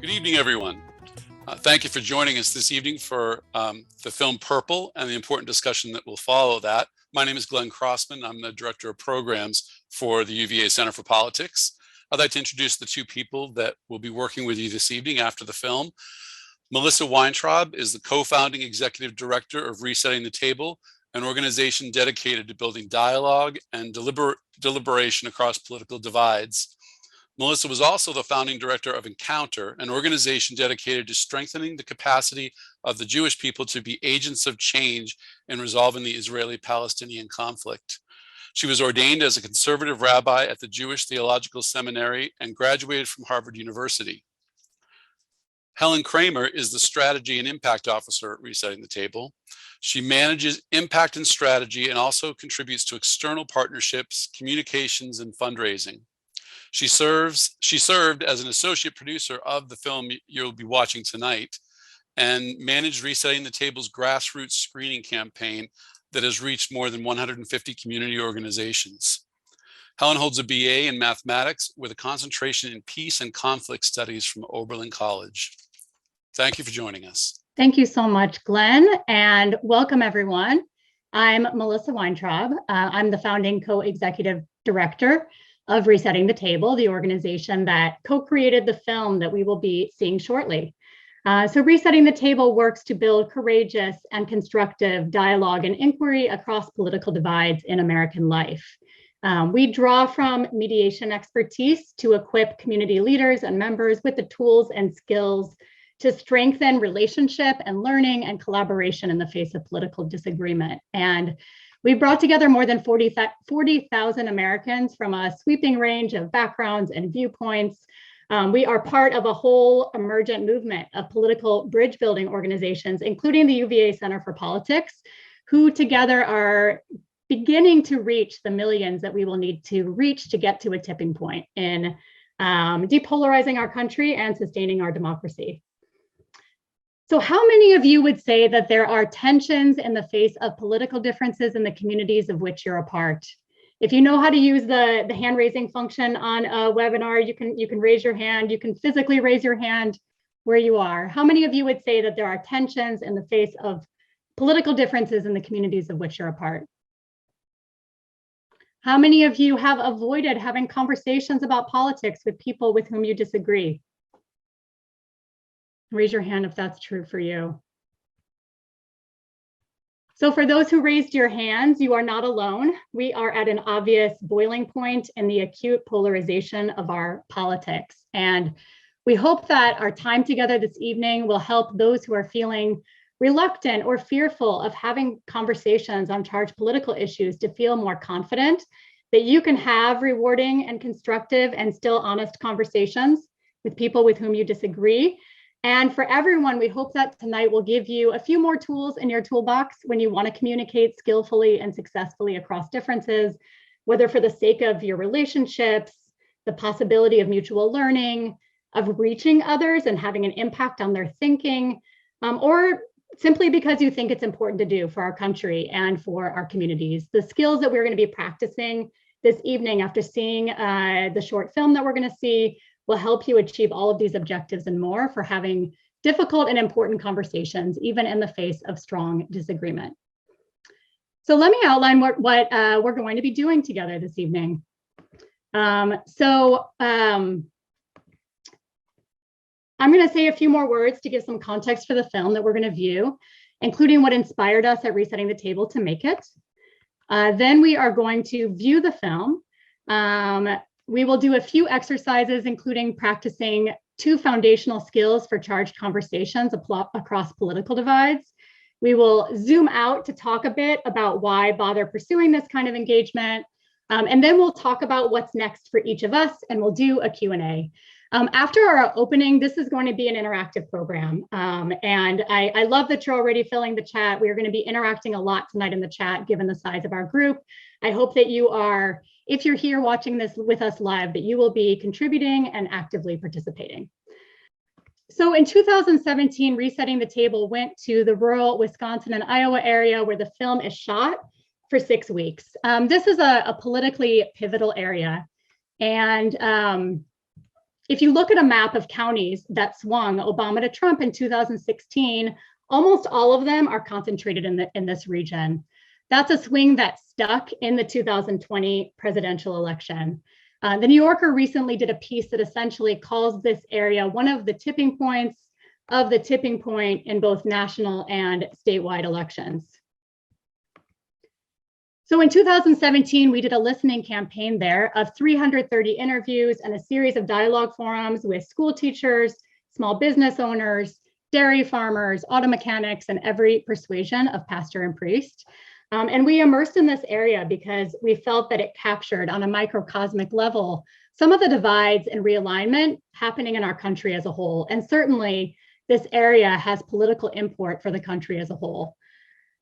Good evening, everyone. Thank you for joining us this evening for the film Purple and the important discussion that will follow that. My name is Glenn Crossman. I'm the Director of Programs for the UVA Center for Politics. I'd like to introduce the two people that will be working with you this evening after the film. Melissa Weintraub is the co-founding Executive Director of Resetting the Table, an organization dedicated to building dialogue and deliberation across political divides. Melissa was also the founding director of Encounter, an organization dedicated to strengthening the capacity of the Jewish people to be agents of change in resolving the Israeli-Palestinian conflict. She was ordained as a conservative rabbi at the Jewish Theological Seminary and graduated from Harvard University. Helen Kramer is the Strategy and Impact Officer at Resetting the Table. She manages impact and strategy and also contributes to external partnerships, communications, and fundraising. She served as an associate producer of the film you'll be watching tonight and managed Resetting the Table's grassroots screening campaign that has reached more than 150 community organizations. Helen holds a BA in mathematics with a concentration in peace and conflict studies from Oberlin College. Thank you for joining us. Thank you so much, Glenn, and welcome everyone. I'm Melissa Weintraub. I'm the founding co-executive director of Resetting the Table, the organization that co-created the film that we will be seeing shortly. So Resetting the Table works to build courageous and constructive dialogue and inquiry across political divides in American life. We draw from mediation expertise to equip community leaders and members with the tools and skills to strengthen relationship and learning and collaboration in the face of political disagreement. And we brought together more than 40,000 Americans from a sweeping range of backgrounds and viewpoints. We are part of a whole emergent movement of political bridge building organizations, including the UVA Center for Politics, who together are beginning to reach the millions that we will need to reach to get to a tipping point in depolarizing our country and sustaining our democracy. So how many of you would say that there are tensions in the face of political differences in the communities of which you're a part? If you know how to use the hand raising function on a webinar, you can raise your hand. You can physically raise your hand where you are. How many of you would say that there are tensions in the face of political differences in the communities of which you're a part? How many of you have avoided having conversations about politics with people with whom you disagree? Raise your hand if that's true for you. So for those who raised your hands, you are not alone. We are at an obvious boiling point in the acute polarization of our politics. And we hope that our time together this evening will help those who are feeling reluctant or fearful of having conversations on charged political issues to feel more confident that you can have rewarding and constructive and still honest conversations with people with whom you disagree. And for everyone, we hope that tonight will give you a few more tools in your toolbox when you want to communicate skillfully and successfully across differences, whether for the sake of your relationships, the possibility of mutual learning, of reaching others and having an impact on their thinking, or simply because you think it's important to do for our country and for our communities. The skills that we're going to be practicing this evening after seeing the short film that we're going to see will help you achieve all of these objectives and more for having difficult and important conversations, even in the face of strong disagreement. So let me outline what we're going to be doing together this evening. I'm going to say a few more words to give some context for the film that we're going to view, including what inspired us at Resetting the Table to make it. Then we are going to view the film. We will do a few exercises, including practicing 2 foundational skills for charged conversations across political divides. We will zoom out to talk a bit about why bother pursuing this kind of engagement. And then we'll talk about what's next for each of us, and we'll do a Q&A. After our opening, this is going to be an interactive program. And I love that you're already filling the chat. We are going to be interacting a lot tonight in the chat, given the size of our group. I hope that you are, if you're here watching this with us live, that you will be contributing and actively participating. So in 2017, Resetting the Table went to the rural Wisconsin and Iowa area where the film is shot for 6 weeks. This is a politically pivotal area. And if you look at a map of counties that swung Obama to Trump in 2016, almost all of them are concentrated in this region. That's a swing that stuck in the 2020 presidential election. The New Yorker recently did a piece that essentially calls this area one of the tipping points of the tipping point in both national and statewide elections. So in 2017, we did a listening campaign there of 330 interviews and a series of dialogue forums with school teachers, small business owners, dairy farmers, auto mechanics, and every persuasion of pastor and priest. And we immersed in this area because we felt that it captured on a microcosmic level some of the divides and realignment happening in our country as a whole. And certainly this area has political import for the country as a whole.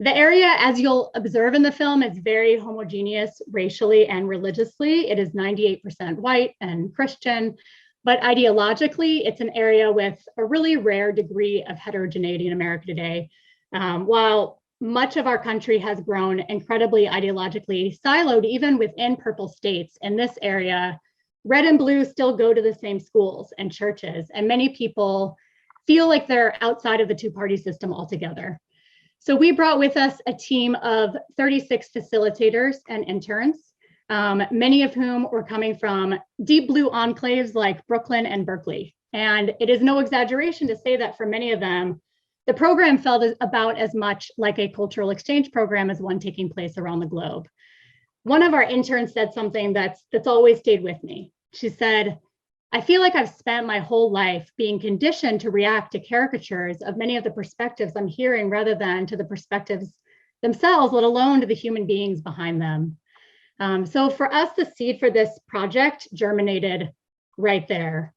The area, as you'll observe in the film, is very homogeneous racially and religiously. It is 98% white and Christian, but ideologically, it's an area with a really rare degree of heterogeneity in America today. While much of our country has grown incredibly ideologically siloed, even within purple states, in this area, red and blue still go to the same schools and churches, and many people feel like they're outside of the two-party system altogether. So we brought with us a team of 36 facilitators and interns, many of whom were coming from deep blue enclaves like Brooklyn and Berkeley. And it is no exaggeration to say that for many of them, the program felt about as much like a cultural exchange program as one taking place around the globe. One of our interns said something that's always stayed with me. She said, "I feel like I've spent my whole life being conditioned to react to caricatures of many of the perspectives I'm hearing rather than to the perspectives themselves, let alone to the human beings behind them." So for us, the seed for this project germinated right there.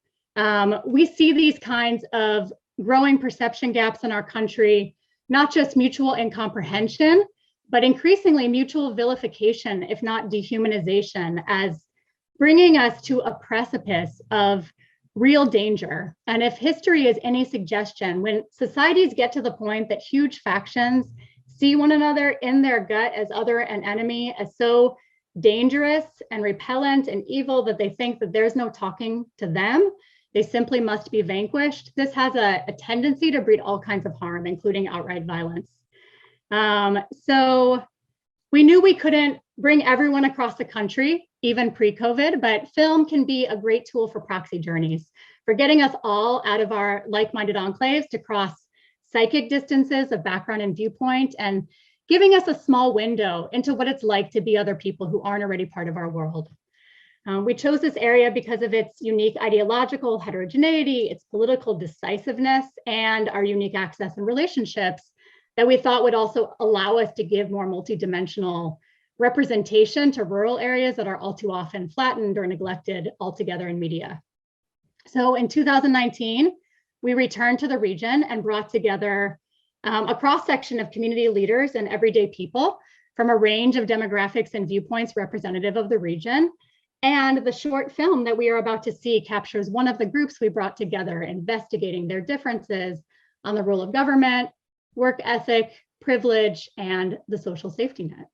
We see these kinds of growing perception gaps in our country, not just mutual incomprehension, but increasingly mutual vilification, if not dehumanization, as bringing us to a precipice of real danger. And if history is any suggestion, when societies get to the point that huge factions see one another in their gut as other and enemy, as so dangerous and repellent and evil that they think that there's no talking to them, they simply must be vanquished. This has a tendency to breed all kinds of harm, including outright violence. So we knew we couldn't bring everyone across the country, even pre-COVID, but film can be a great tool for proxy journeys, for getting us all out of our like-minded enclaves to cross psychic distances of background and viewpoint, and giving us a small window into what it's like to be other people who aren't already part of our world. We chose this area because of its unique ideological heterogeneity, its political decisiveness, and our unique access and relationships that we thought would also allow us to give more multidimensional representation to rural areas that are all too often flattened or neglected altogether in media. So in 2019, we returned to the region and brought together a cross-section of community leaders and everyday people from a range of demographics and viewpoints representative of the region. And the short film that we are about to see captures one of the groups we brought together, investigating their differences on the role of government, work ethic, privilege, and the social safety net.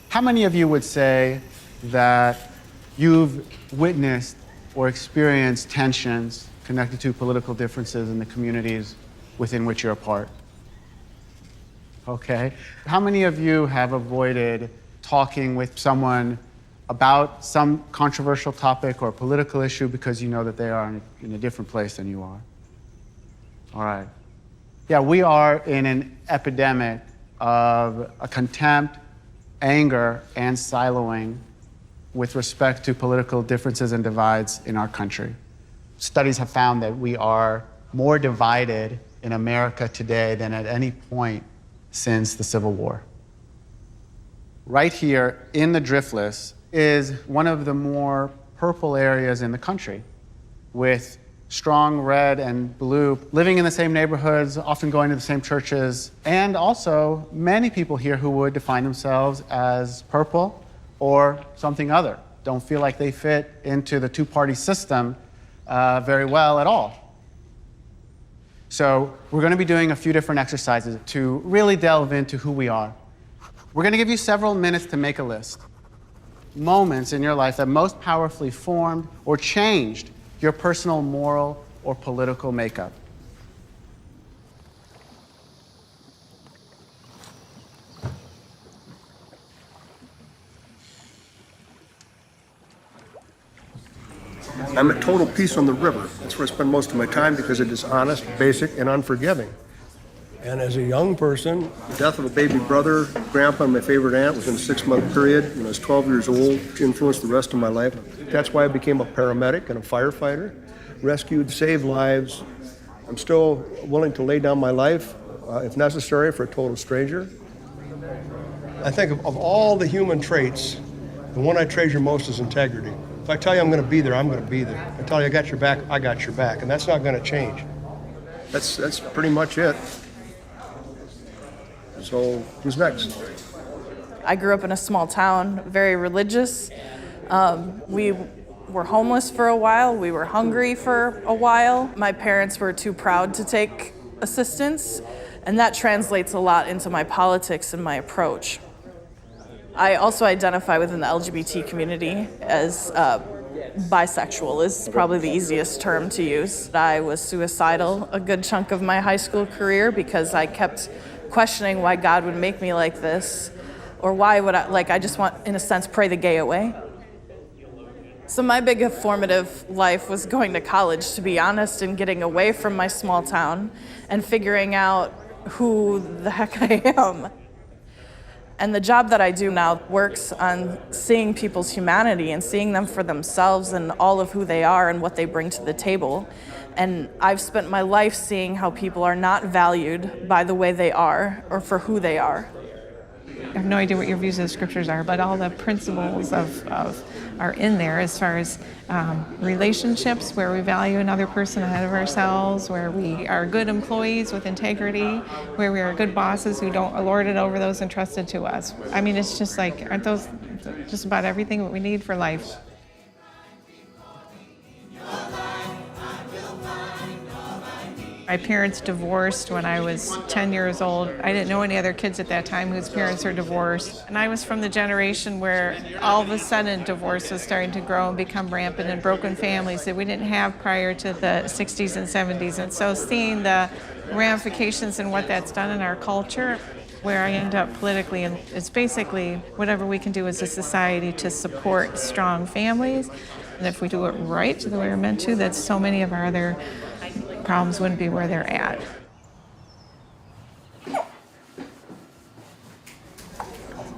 How many of you would say that you've witnessed or experienced tensions connected to political differences in the communities within which you're a part? Okay. How many of you have avoided talking with someone about some controversial topic or political issue because you know that they are in a different place than you are? All right. Yeah, we are in an epidemic of a contempt, anger, and siloing with respect to political differences and divides in our country. Studies have found that we are more divided in America today than at any point since the Civil War. Right here in the Driftless is one of the more purple areas in the country, with strong red and blue, living in the same neighborhoods, often going to the same churches, and also many people here who would define themselves as purple or something other. Don't feel like they fit into the two-party system very well at all. So we're going to be doing a few different exercises to really delve into who we are. We're going to give you several minutes to make a list. Moments in your life that most powerfully formed or changed your personal, moral, or political makeup. I'm at Total Peace on the River. That's where I spend most of my time because it is honest, basic, and unforgiving. And as a young person, the death of a baby brother, grandpa, and my favorite aunt within a 6-month period when I was 12 years old influenced the rest of my life. That's why I became a paramedic and a firefighter, rescued, saved lives. I'm still willing to lay down my life, if necessary, for a total stranger. I think of all the human traits, the one I treasure most is integrity. If I tell you I'm going to be there, I'm going to be there. I tell you I got your back, I got your back, and that's not going to change. That's pretty much it. So, who's next? I grew up in a small town, very religious. We were homeless for a while. We were hungry for a while. My parents were too proud to take assistance, and that translates a lot into my politics and my approach. I also identify within the LGBT community as bisexual is probably the easiest term to use. I was suicidal a good chunk of my high school career because I kept questioning why God would make me like this, or why would I just want, in a sense, pray the gay away. So my big formative life was going to college, to be honest, and getting away from my small town and figuring out who the heck I am. And the job that I do now works on seeing people's humanity and seeing them for themselves and all of who they are and what they bring to the table. And I've spent my life seeing how people are not valued by the way they are or for who they are. I have no idea what your views of the scriptures are, but all the principles are in there as far as relationships, where we value another person ahead of ourselves, where we are good employees with integrity, where we are good bosses who don't lord it over those entrusted to us. I mean, it's just like, aren't those just about everything that we need for life? My parents divorced when I was 10 years old. I didn't know any other kids at that time whose parents are divorced. And I was from the generation where all of a sudden divorce was starting to grow and become rampant, and broken families that we didn't have prior to the 60s and 70s. And so seeing the ramifications and what that's done in our culture, where I end up politically, and it's basically whatever we can do as a society to support strong families. And if we do it right, the way we're meant to, that so many of our other problems wouldn't be where they're at.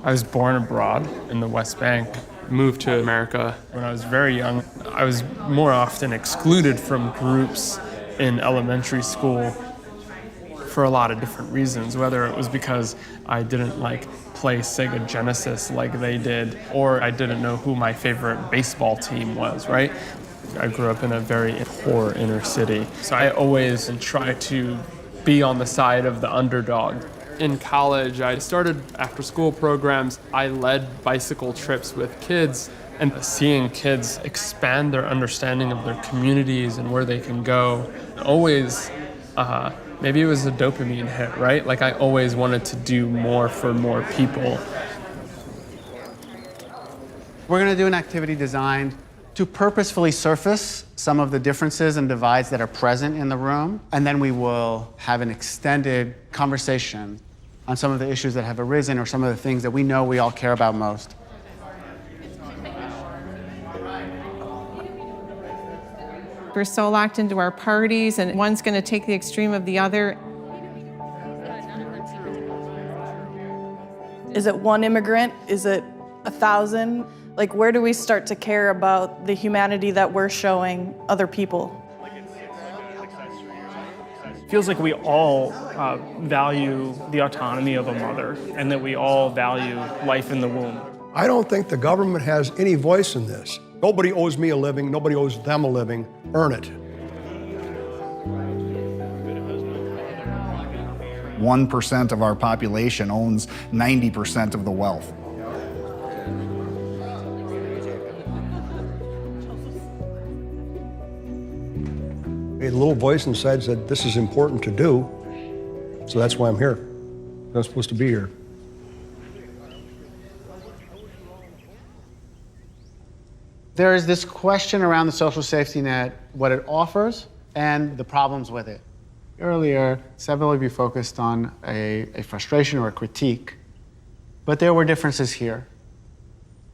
I was born abroad in the West Bank, moved to America when I was very young. I was more often excluded from groups in elementary school for a lot of different reasons, whether it was because I didn't play Sega Genesis like they did, or I didn't know who my favorite baseball team was, right? I grew up in a very poor inner city, so I always try to be on the side of the underdog. In college, I started after-school programs. I led bicycle trips with kids, and seeing kids expand their understanding of their communities and where they can go, always, maybe it was a dopamine hit, right? I always wanted to do more for more people. We're going to do an activity designed to purposefully surface some of the differences and divides that are present in the room, and then we will have an extended conversation on some of the issues that have arisen or some of the things that we know we all care about most. We're so locked into our parties, and one's going to take the extreme of the other. Is it one immigrant? Is it 1,000? Where do we start to care about the humanity that we're showing other people? feels like we all value the autonomy of a mother and that we all value life in the womb. I don't think the government has any voice in this. Nobody owes me a living. Nobody owes them a living. Earn it. 1% of our population owns 90% of the wealth. A little voice inside said, this is important to do, so that's why I'm here. I'm supposed to be here. There is this question around the social safety net, what it offers and the problems with it. Earlier, several of you focused on a frustration or a critique, but there were differences here.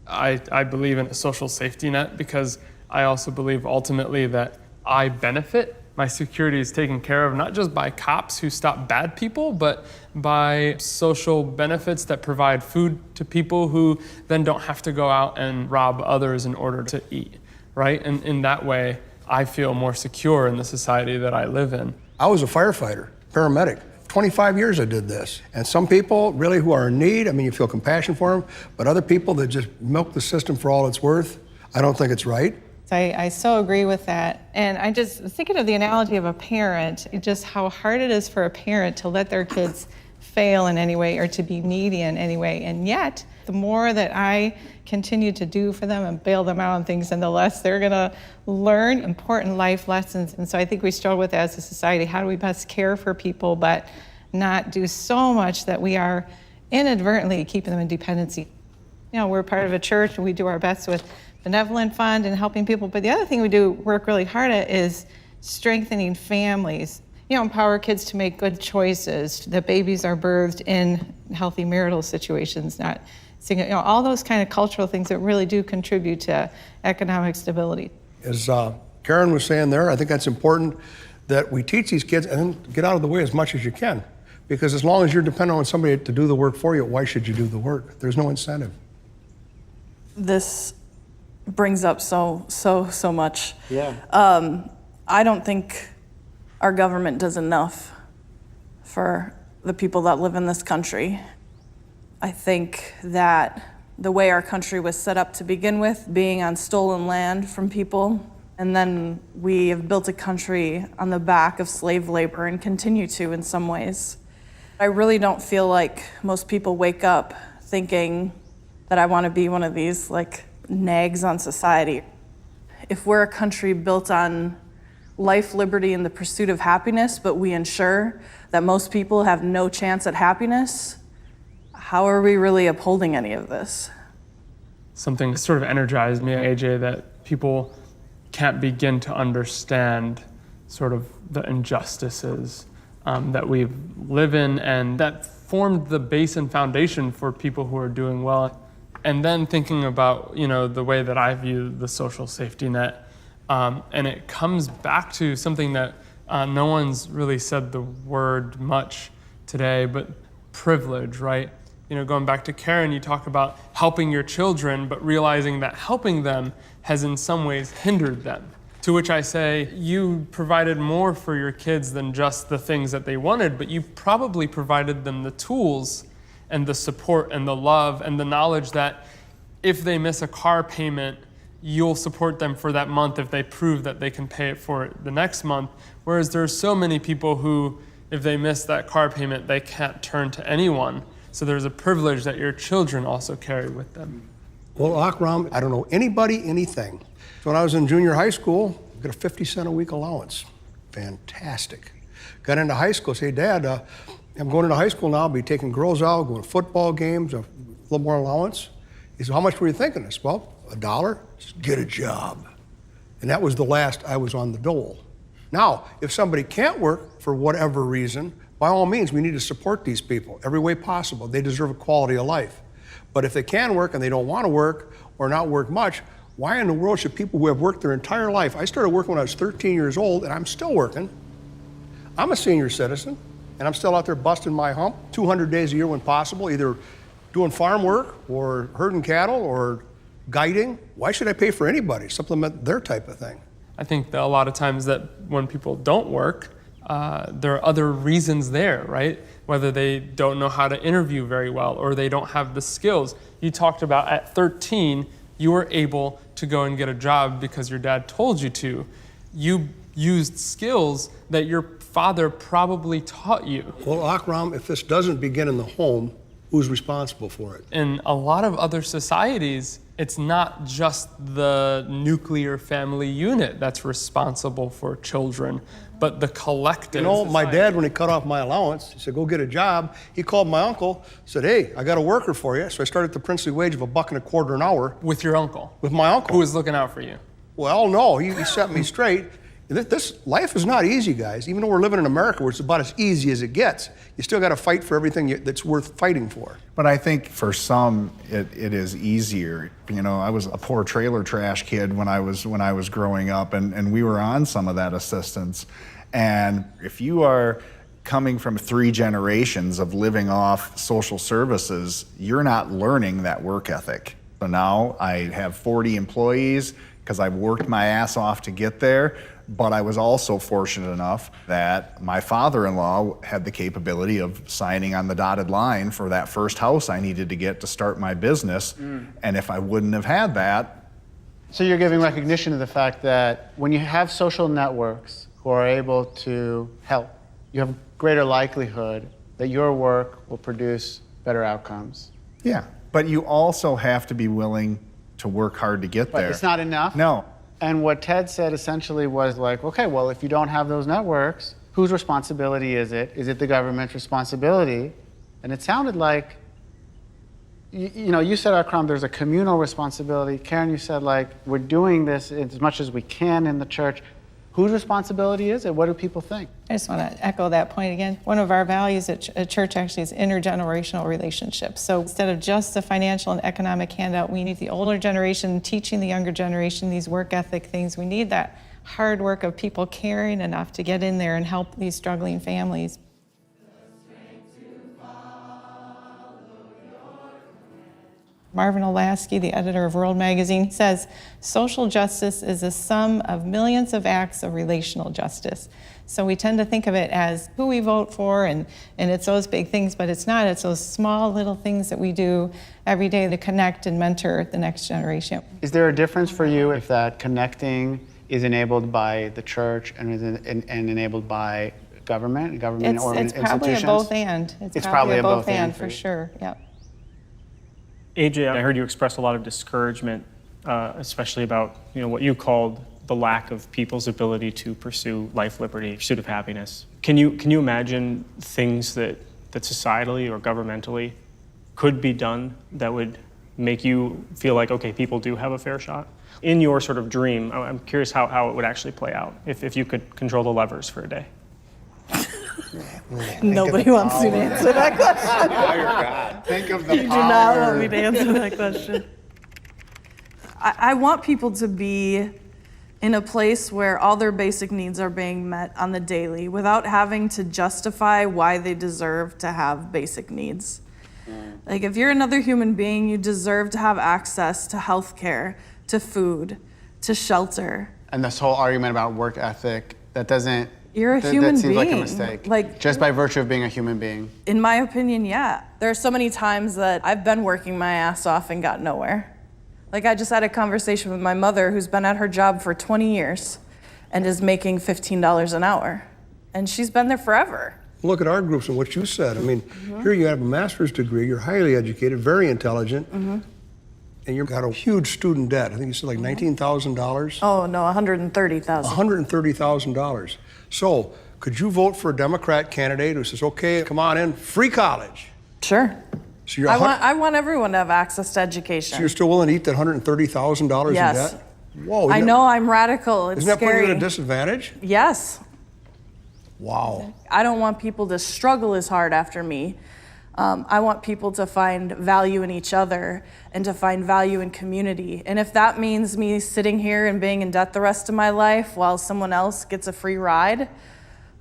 I believe in a social safety net because I also believe ultimately that I benefit. My security is taken care of not just by cops who stop bad people, but by social benefits that provide food to people who then don't have to go out and rob others in order to eat, right? And in that way, I feel more secure in the society that I live in. I was a firefighter, paramedic. 25 years I did this. And some people really who are in need, I mean, you feel compassion for them, but other people that just milk the system for all it's worth, I don't think it's right. I so agree with that. And I just thinking of the analogy of a parent, just how hard it is for a parent to let their kids fail in any way or to be needy in any way. And yet, the more that I continue to do for them and bail them out on things, and the less they're gonna learn important life lessons. And so I think we struggle with that as a society. How do we best care for people, but not do so much that we are inadvertently keeping them in dependency? You know, we're part of a church and we do our best with benevolent fund and helping people. But the other thing we do work really hard at is strengthening families. You know, empower kids to make good choices, that babies are birthed in healthy marital situations, not single, you know, all those kind of cultural things that really do contribute to economic stability. As Karen was saying there, I think that's important that we teach these kids and then get out of the way as much as you can. Because as long as you're dependent on somebody to do the work for you, why should you do the work? There's no incentive. This brings up so much. Yeah. I don't think our government does enough for the people that live in this country. I think that the way our country was set up to begin with, being on stolen land from people, and then we have built a country on the back of slave labor and continue to in some ways. I really don't feel like most people wake up thinking that I want to be one of these like nags on society. If we're a country built on life, liberty, and the pursuit of happiness, but we ensure that most people have no chance at happiness, how are we really upholding any of this? Something sort of energized me, AJ, that people can't begin to understand sort of the injustices that we live in, and that formed the base and foundation for people who are doing well. And then thinking about, you know, the way that I view the social safety net, and it comes back to something that no one's really said the word much today, but privilege, right? You know, going back to Karen, you talk about helping your children, but realizing that helping them has in some ways hindered them. To which I say, you provided more for your kids than just the things that they wanted, but you probably provided them the tools and the support and the love and the knowledge that if they miss a car payment, you'll support them for that month if they prove that they can pay it for the next month. Whereas there's so many people who, if they miss that car payment, they can't turn to anyone. So there's a privilege that your children also carry with them. Well, Akram, I don't know anybody, anything. So when I was in junior high school, I got a 50 cent a week allowance. Fantastic. Got into high school, say, Dad, I'm going into high school now, I'll be taking girls out, going to football games, a little more allowance. He said, how much were you thinking this? Well, $1, just get a job. And that was the last I was on the dole. Now, if somebody can't work for whatever reason, by all means, we need to support these people every way possible. They deserve a quality of life. But if they can work and they don't want to work or not work much, why in the world should people who have worked their entire life? I started working when I was 13 years old, and I'm still working. I'm a senior citizen, and I'm still out there busting my hump 200 days a year when possible, either doing farm work or herding cattle or guiding. Why should I pay for anybody? Supplement their type of thing. I think that a lot of times that when people don't work, there are other reasons there, right? Whether they don't know how to interview very well or they don't have the skills. You talked about at 13, you were able to go and get a job because your dad told you to. You used skills that your father probably taught you. Well, Akram, if this doesn't begin in the home, who's responsible for it? In a lot of other societies, it's not just the nuclear family unit that's responsible for children, but the collective. You know, my society. dad, when he cut off my allowance, he said, go get a job. He called my uncle, said, hey, I got a worker for you. So I started at the princely wage of $1.25 an hour. With your uncle, With my uncle. who was looking out for you. Well, no, he set me straight. This life is not easy, guys. Even though we're living in America where it's about as easy as it gets, you still got to fight for everything that's worth fighting for. But I think for some, it is easier. You know, I was a poor trailer trash kid when I was growing up, and we were on some of that assistance. And if you are coming from 3 generations of living off social services, you're not learning that work ethic. So now I have 40 employees because I've worked my ass off to get there. But I was also fortunate enough that my father-in-law had the capability of signing on the dotted line for that first house I needed to get to start my business. And if I wouldn't have had that. So you're giving recognition to the fact that when you have social networks who are able to help, you have greater likelihood that your work will produce better outcomes. Yeah, but you also have to be willing to work hard to get But there. it's not enough. No. And what Ted said essentially was like, okay, well, if you don't have those networks, whose responsibility is it? Is it the government's responsibility? And it sounded like, you know, you said, Akram, there's a communal responsibility. Karen, you said, like, we're doing this as much as we can in the church. Whose responsibility is it? What do people think? I just want to echo that point again. One of our values at church actually is intergenerational relationships. So instead of just the financial and economic handout, we need the older generation teaching the younger generation these work ethic things. We need that hard work of people caring enough to get in there and help these struggling families. Marvin Olasky, the editor of World Magazine, says, social justice is a sum of millions of acts of relational justice. So we tend to think of it as who we vote for and it's those big things, but it's not. It's those small little things that we do every day to connect and mentor the next generation. Is there a difference for you if that connecting is enabled by the church and enabled by government or It's probably institutions? a both and. It's probably a both and for sure, yeah. AJ, I heard you express a lot of discouragement, especially about what you called the lack of people's ability to pursue life, liberty, pursuit of happiness. Can you imagine things that societally or governmentally could be done that would make you feel like, okay, people do have a fair shot? In your sort of dream, I'm curious how it would actually play out if you could control the levers for a day. Nobody wants to answer that question. God. Think of the You do not want me to answer that question. I want people to be in a place where all their basic needs are being met on the daily without having to justify why they deserve to have basic needs. Like, if you're another human being, you deserve to have access to health care, to food, to shelter. And this whole argument about work ethic, that doesn't... You're a human That seems like a being. mistake. Like, just by virtue of being a human being. in my opinion, yeah. There are so many times that I've been working my ass off and got nowhere. Like, I just had a conversation with my mother who's been at her job for 20 years and is making $15 an hour. And she's been there forever. Look at our groups and what you said. I mean, here you have a master's degree, you're highly educated, very intelligent, and you've got a huge student debt. I think you said like $19,000? Oh, no, $130,000. $130,000. So, could you vote for a Democrat candidate who says, okay, come on in, free college? Sure. So you're, I want everyone to have access to education. so you're still willing to eat that $130,000 Yes. in debt? Whoa. I know I'm radical. It's Isn't that scary. putting you at a disadvantage? Yes. Wow. I don't want people to struggle as hard after me. I want people to find value in each other and to find value in community. And if that means me sitting here and being in debt the rest of my life while someone else gets a free ride,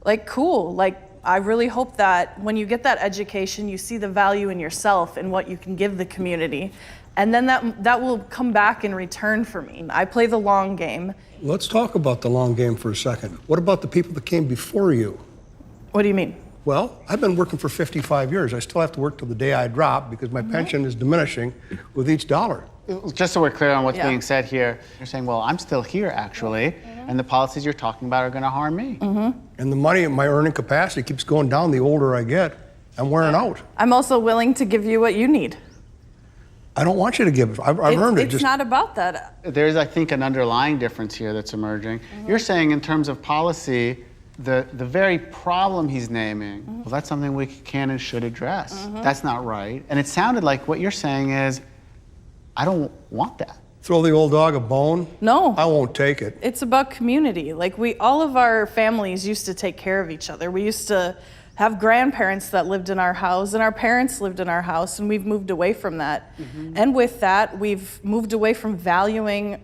like, cool. Like, I really hope that when you get that education, you see the value in yourself and what you can give the community. And then that will come back in return for me. I play the long game. Let's talk about the long game for a second. What about the people that came before you? What do you mean? Well, I've been working for 55 years. I still have to work till the day I drop because my pension is diminishing with each dollar. Just so we're clear on what's Yeah. being said here, you're saying, well, I'm still here actually, and the policies you're talking about are going to harm me. And the money in my earning capacity keeps going down the older I get. I'm wearing out. I'm also willing to give you what you need. I don't want you to give it. I've earned it. It's Just not about that. There's, I think, an underlying difference here that's emerging. You're saying in terms of policy, the very problem he's naming, well, that's something we can and should address. That's not right. And it sounded like what you're saying is, I don't want that. throw the old dog a bone. No. I won't take it. It's about community. Like all of our families used to take care of each other. We used to have grandparents that lived in our house, and our parents lived in our house, and we've moved away from that. And with that, we've moved away from valuing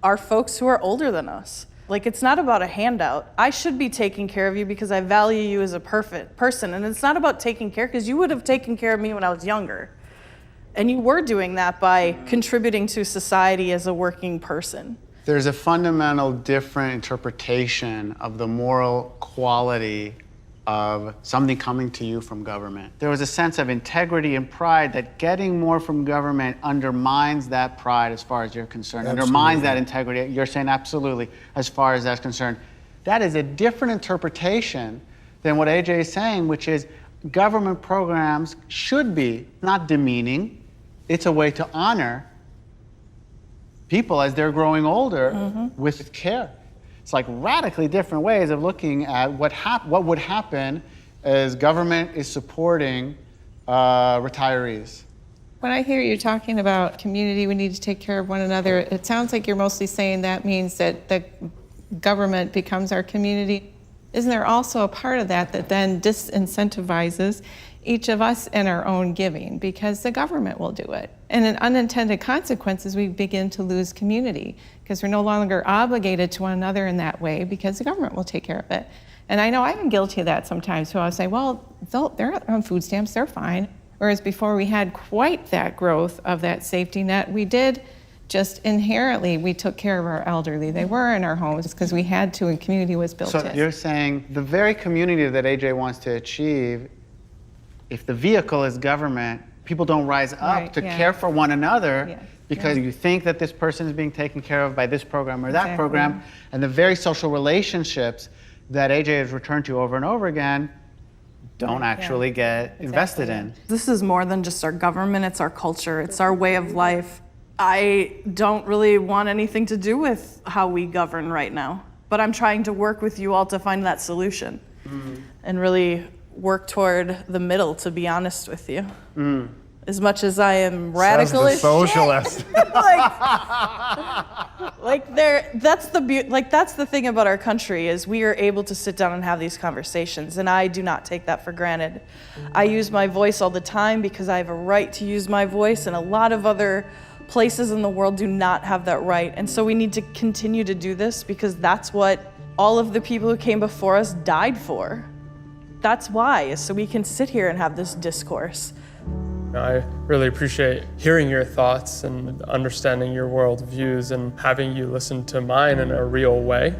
our folks who are older than us. Like, it's not about a handout. I should be taking care of you because I value you as a perfect person. And it's not about taking care, because you would have taken care of me when I was younger. And you were doing that by contributing to society as a working person. There's a fundamental different interpretation of the moral quality of something coming to you from government. There was a sense of integrity and pride that getting more from government undermines that pride as far as you're concerned, undermines that integrity. You're saying absolutely, as far as that's concerned. That is a different interpretation than what AJ is saying, which is government programs should be not demeaning. It's a way to honor people as they're growing older with care. It's like radically different ways of looking at what would happen as government is supporting retirees. When I hear you talking about community, we need to take care of one another, it sounds like you're mostly saying that means that the government becomes our community. Isn't there also a part of that that then disincentivizes each of us in our own giving, because the government will do it? And in unintended consequences, we begin to lose community because we're no longer obligated to one another in that way because the government will take care of it. And I know I've been guilty of that sometimes. So I'll say, well, they're on food stamps, they're fine. Whereas before we had quite that growth of that safety net, we did just inherently, we took care of our elderly. They were in our homes because we had to, and community was built in. So you're saying the very community that AJ wants to achieve, if the vehicle is government, people don't rise up to care for one another because you think that this person is being taken care of by this program or that program, and the very social relationships that AJ has returned to over and over again don't actually get invested in. This is more than just our government, it's our culture, it's our way of life. I don't really want anything to do with how we govern right now, but I'm trying to work with you all to find that solution and really work toward the middle, to be honest with you. As much as I am radical as socialist. that's the thing about our country, is we are able to sit down and have these conversations, and I do not take that for granted. I use my voice all the time because I have a right to use my voice, and a lot of other places in the world do not have that right. And so we need to continue to do this because that's what all of the people who came before us died for. That's why, is so we can sit here and have this discourse. I really appreciate hearing your thoughts and understanding your worldviews and having you listen to mine in a real way.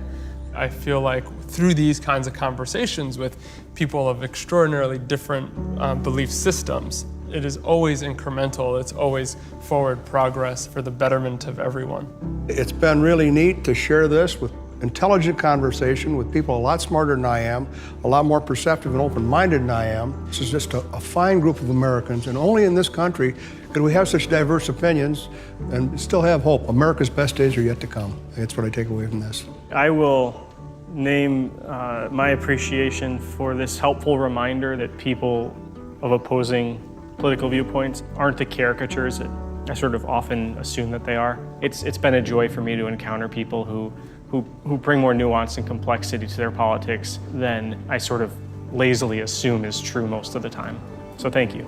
I feel like through these kinds of conversations with people of extraordinarily different belief systems, it is always incremental, it's always forward progress for the betterment of everyone. It's been really neat to share this with intelligent conversation with people a lot smarter than I am, a lot more perceptive and open-minded than I am. This is just a fine group of Americans, and only in this country could we have such diverse opinions and still have hope. America's best days are yet to come. That's what I take away from this. I will name my appreciation for this helpful reminder that people of opposing political viewpoints aren't the caricatures that I sort of often assume that they are. It's been a joy for me to encounter people who bring more nuance and complexity to their politics than I sort of lazily assume is true most of the time. So thank you.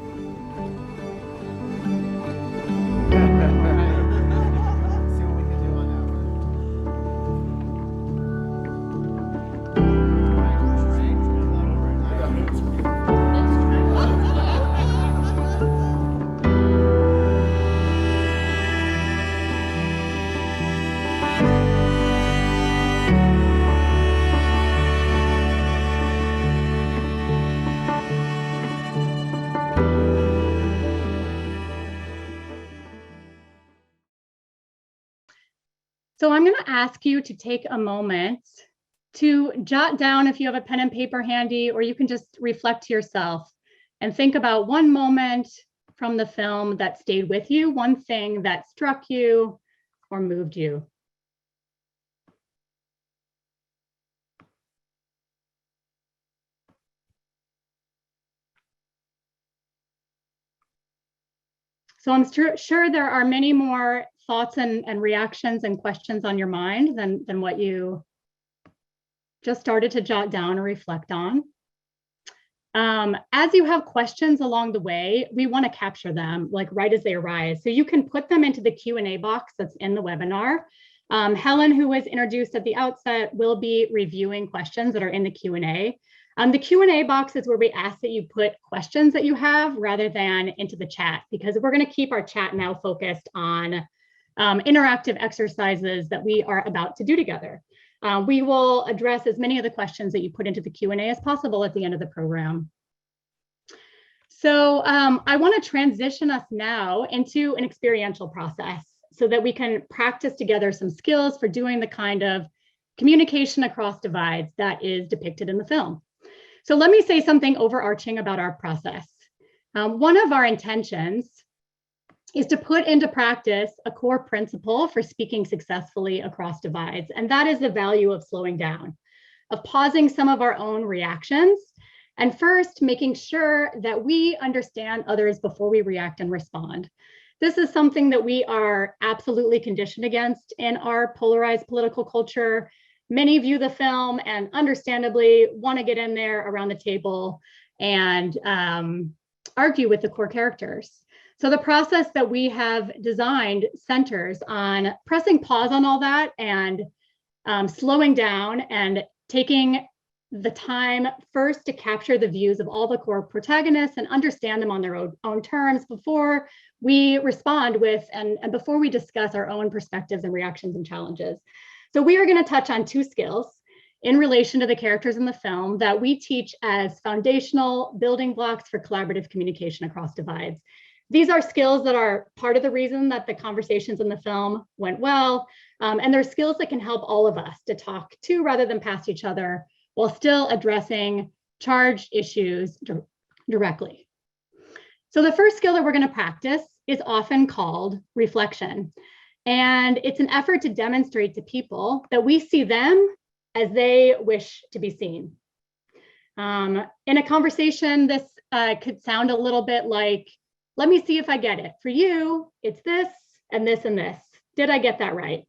So I'm going to ask you to take a moment to jot down, if you have a pen and paper handy, or you can just reflect to yourself and think about one moment from the film that stayed with you, one thing that struck you or moved you. So I'm sure there are many more thoughts and reactions and questions on your mind than what you just started to jot down or reflect on. As you have questions along the way, we want to capture them like right as they arise. So you can put them into the Q&A box that's in the webinar. Helen, who was introduced at the outset, will be reviewing questions that are in the Q&A. The Q&A box is where we ask that you put questions that you have rather than into the chat, because we're going to keep our chat now focused on interactive exercises that we are about to do together. We will address as many of the questions that you put into the Q&A as possible at the end of the program. So I want to transition us now into an experiential process so that we can practice together some skills for doing the kind of communication across divides that is depicted in the film. So let me say something overarching about our process. One of our intentions is to put into practice a core principle for speaking successfully across divides, and that is the value of slowing down, of pausing some of our own reactions, and first making sure that we understand others before we react and respond. This is something that we are absolutely conditioned against in our polarized political culture. Many view the film and understandably want to get in there around the table and argue with the core characters. So the process that we have designed centers on pressing pause on all that and slowing down and taking the time first to capture the views of all the core protagonists and understand them on their own terms before we respond with and before we discuss our own perspectives and reactions and challenges. So we are going to touch on two skills in relation to the characters in the film that we teach as foundational building blocks for collaborative communication across divides. These are skills that are part of the reason that the conversations in the film went well, and they're skills that can help all of us to talk to rather than past each other while still addressing charged issues directly. So the first skill that we're going to practice is often called reflection, and it's an effort to demonstrate to people that we see them as they wish to be seen. In a conversation, this could sound a little bit like, let me see if I get it. For you, it's this and this and this. Did I get that right?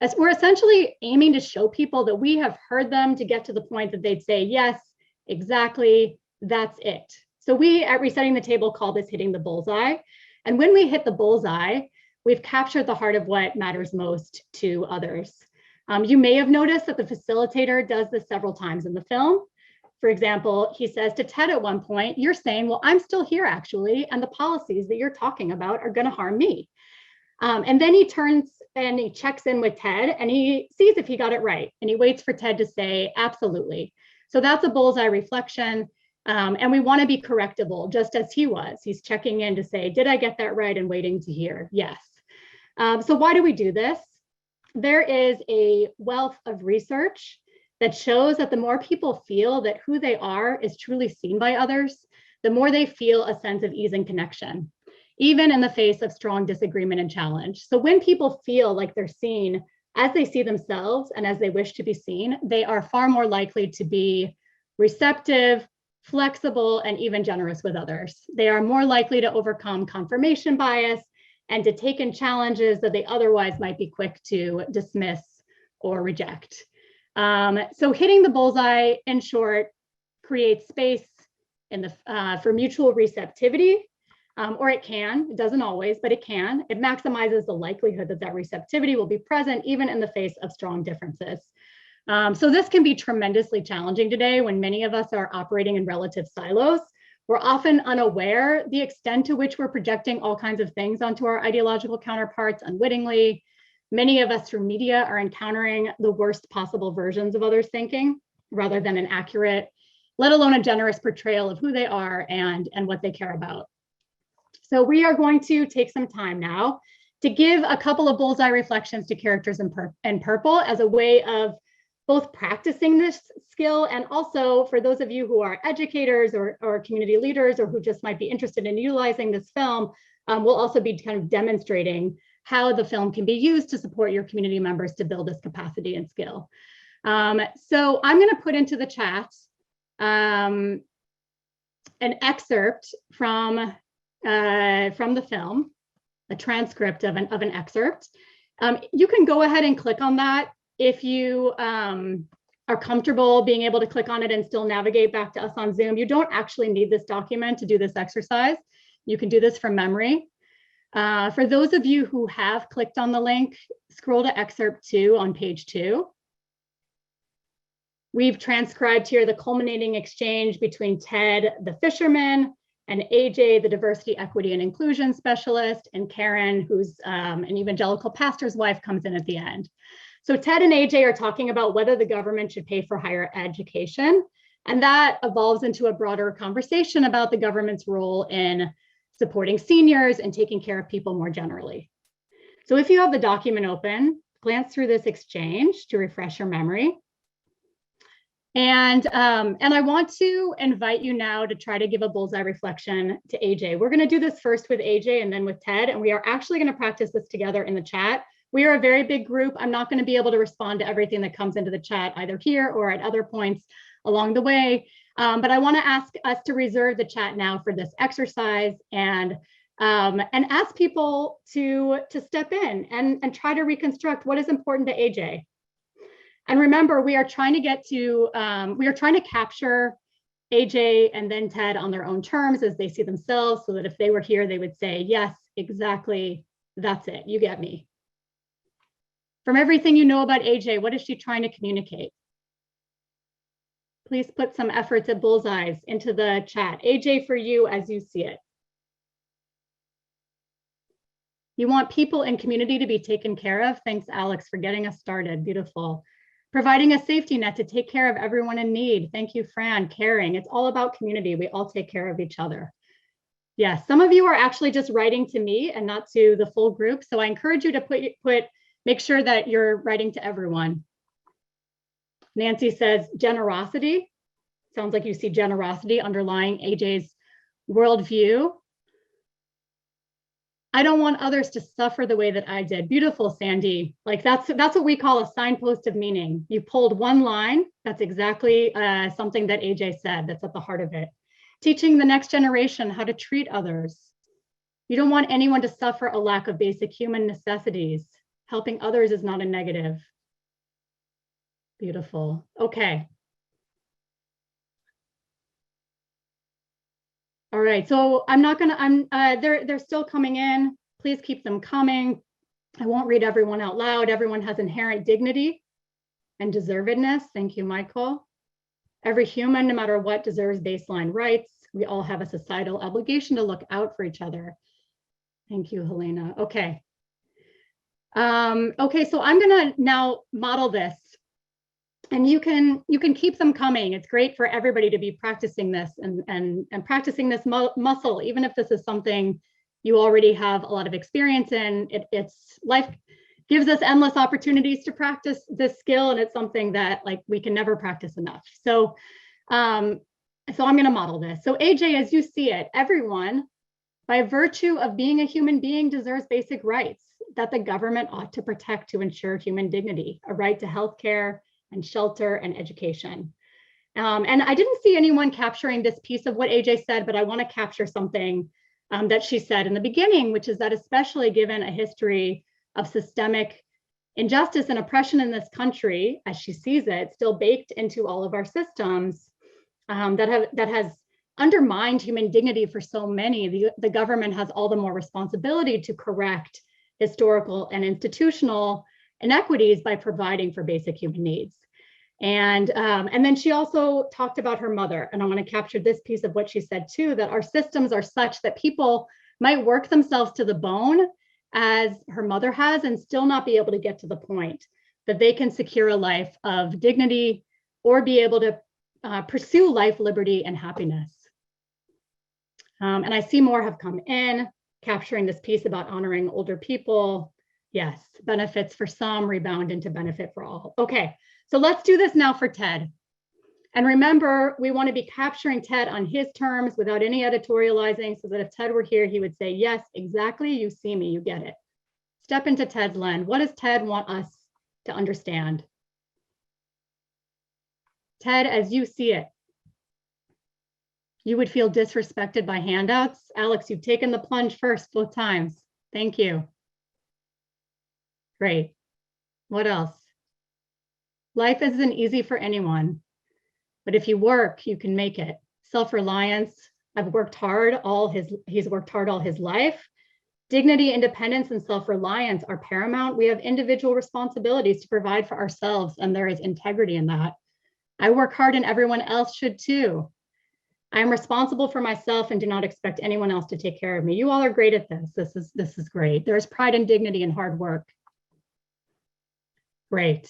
As we're essentially aiming to show people that we have heard them to get to the point that they'd say, yes, exactly, that's it. So we at Resetting the Table call this hitting the bullseye. And when we hit the bullseye, we've captured the heart of what matters most to others. You may have noticed that the facilitator does this several times in the film. For example, he says to Ted at one point, you're saying, well, I'm still here actually, and the policies that you're talking about are going to harm me. And then he turns and he checks in with Ted and he sees if he got it right. And he waits for Ted to say, absolutely. So that's a bullseye reflection. And we want to be correctable, just as he was. He's checking in to say, did I get that right? And waiting to hear, yes. So why do we do this? There is a wealth of research that shows that the more people feel that who they are is truly seen by others, the more they feel a sense of ease and connection, even in the face of strong disagreement and challenge. So when people feel like they're seen as they see themselves and as they wish to be seen, they are far more likely to be receptive, flexible, and even generous with others. They are more likely to overcome confirmation bias and to take in challenges that they otherwise might be quick to dismiss or reject. So hitting the bullseye, in short, creates space in the for mutual receptivity, or it doesn't always, but it can. It maximizes the likelihood that that receptivity will be present even in the face of strong differences. So this can be tremendously challenging today when many of us are operating in relative silos. We're often unaware the extent to which we're projecting all kinds of things onto our ideological counterparts unwittingly. Many of us through media are encountering the worst possible versions of others' thinking rather than an accurate, let alone a generous portrayal of who they are and what they care about. So we are going to take some time now to give a couple of bullseye reflections to characters in purple as a way of both practicing this skill, and also for those of you who are educators or community leaders or who just might be interested in utilizing this film, we'll also be kind of demonstrating how the film can be used to support your community members to build this capacity and skill. So I'm going to put into the chat an excerpt from the film, a transcript of an excerpt. You can go ahead and click on that if you are comfortable being able to click on it and still navigate back to us on Zoom. You don't actually need this document to do this exercise. You can do this from memory. For those of you who have clicked on the link, scroll to excerpt 2 on page 2. We've transcribed here the culminating exchange between Ted, the fisherman, and AJ, the diversity, equity, and inclusion specialist, and Karen, who's an evangelical pastor's wife, comes in at the end. So Ted and AJ are talking about whether the government should pay for higher education, and that evolves into a broader conversation about the government's role in supporting seniors and taking care of people more generally. So if you have the document open, glance through this exchange to refresh your memory. And I want to invite you now to try to give a bullseye reflection to AJ. We're going to do this first with AJ and then with Ted, and we are actually going to practice this together in the chat. We are a very big group. I'm not going to be able to respond to everything that comes into the chat either here or at other points along the way. But I want to ask us to reserve the chat now for this exercise and ask people to step in and try to reconstruct what is important to AJ. And remember, we are trying to capture AJ and then Ted on their own terms as they see themselves, so that if they were here, they would say, yes, exactly, that's it, you get me. From everything you know about AJ, what is she trying to communicate? Please put some efforts at bullseyes into the chat. AJ, for you as you see it. You want people in community to be taken care of? Thanks, Alex, for getting us started. Beautiful. Providing a safety net to take care of everyone in need. Thank you, Fran. Caring. It's all about community. We all take care of each other. Yes, some of you are actually just writing to me and not to the full group. So I encourage you to make sure that you're writing to everyone. Nancy says generosity. Sounds like you see generosity underlying AJ's worldview. I don't want others to suffer the way that I did. Beautiful, Sandy. Like that's what we call a signpost of meaning. You pulled one line. That's exactly something that AJ said. That's at the heart of it. Teaching the next generation how to treat others. You don't want anyone to suffer a lack of basic human necessities. Helping others is not a negative. Beautiful. Okay. All right, so they're still coming in. Please keep them coming. I won't read everyone out loud. Everyone has inherent dignity and deservedness. Thank you, Michael. Every human, no matter what, deserves baseline rights. We all have a societal obligation to look out for each other. Thank you, Helena. Okay. Okay, so I'm gonna now model this. And you can keep them coming. It's great for everybody to be practicing this and practicing this muscle, even if this is something you already have a lot of experience in. It's life gives us endless opportunities to practice this skill, and it's something that like we can never practice enough. So, I'm going to model this. So AJ, as you see it, everyone, by virtue of being a human being, deserves basic rights that the government ought to protect to ensure human dignity, a right to healthcare and shelter and education. And I didn't see anyone capturing this piece of what AJ said, but I want to capture something that she said in the beginning, which is that especially given a history of systemic injustice and oppression in this country, as she sees it, still baked into all of our systems, that has undermined human dignity for so many, the government has all the more responsibility to correct historical and institutional inequities by providing for basic human needs. And then she also talked about her mother, and I want to capture this piece of what she said too, that our systems are such that people might work themselves to the bone as her mother has and still not be able to get to the point that they can secure a life of dignity or be able to pursue life, liberty, and happiness. And I see more have come in. capturing this piece about honoring older people. Yes, benefits for some rebound into benefit for all. Okay, so let's do this now for Ted. And remember, we want to be capturing Ted on his terms without any editorializing, so that if Ted were here, he would say, yes, exactly, you see me, you get it. Step into Ted's lens. What does Ted want us to understand? Ted, as you see it, you would feel disrespected by handouts. Alex, you've taken the plunge first both times. Thank you. Great. What else? Life isn't easy for anyone, but if you work, you can make it. Self-reliance. I've worked hard he's worked hard all his life. Dignity, independence, and self-reliance are paramount. We have individual responsibilities to provide for ourselves, and there is integrity in that. I work hard and everyone else should too. I am responsible for myself and do not expect anyone else to take care of me. You all are great at this. This is great. There's pride and dignity in hard work. Great.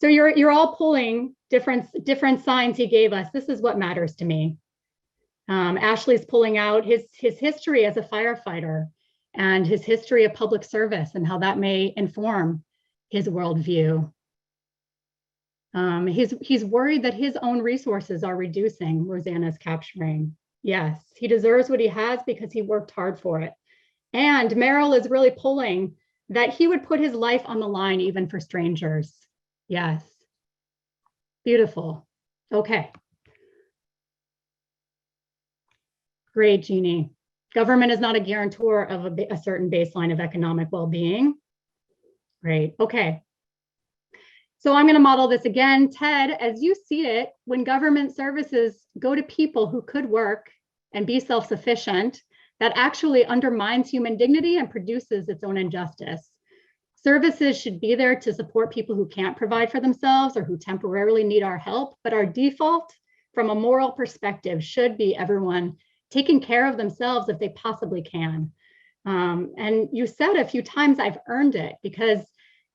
So you're all pulling different signs he gave us. This is what matters to me. Ashley's pulling out his history as a firefighter and his history of public service and how that may inform his worldview. He's worried that his own resources are reducing. Rosanna's capturing. Yes, he deserves what he has because he worked hard for it. And Merrill is really pulling that he would put his life on the line even for strangers. Yes. Beautiful. Okay. Great, Jeannie. Government is not a guarantor of a certain baseline of economic well-being. Great. Okay. So I'm going to model this again. Ted, as you see it, when government services go to people who could work and be self-sufficient, that actually undermines human dignity and produces its own injustice. Services should be there to support people who can't provide for themselves or who temporarily need our help, but our default from a moral perspective should be everyone taking care of themselves if they possibly can. And you said a few times, I've earned it, because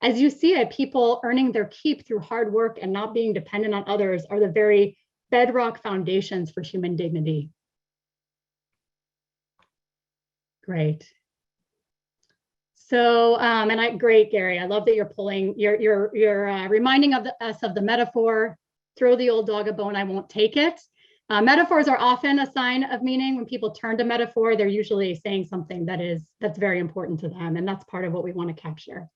as you see it, people earning their keep through hard work and not being dependent on others are the very bedrock foundations for human dignity. Great. So, great, Gary. I love that you're pulling, you're reminding us of the metaphor, throw the old dog a bone, I won't take it. Metaphors are often a sign of meaning. When people turn to metaphor, they're usually saying something that's very important to them, and that's part of what we want to capture.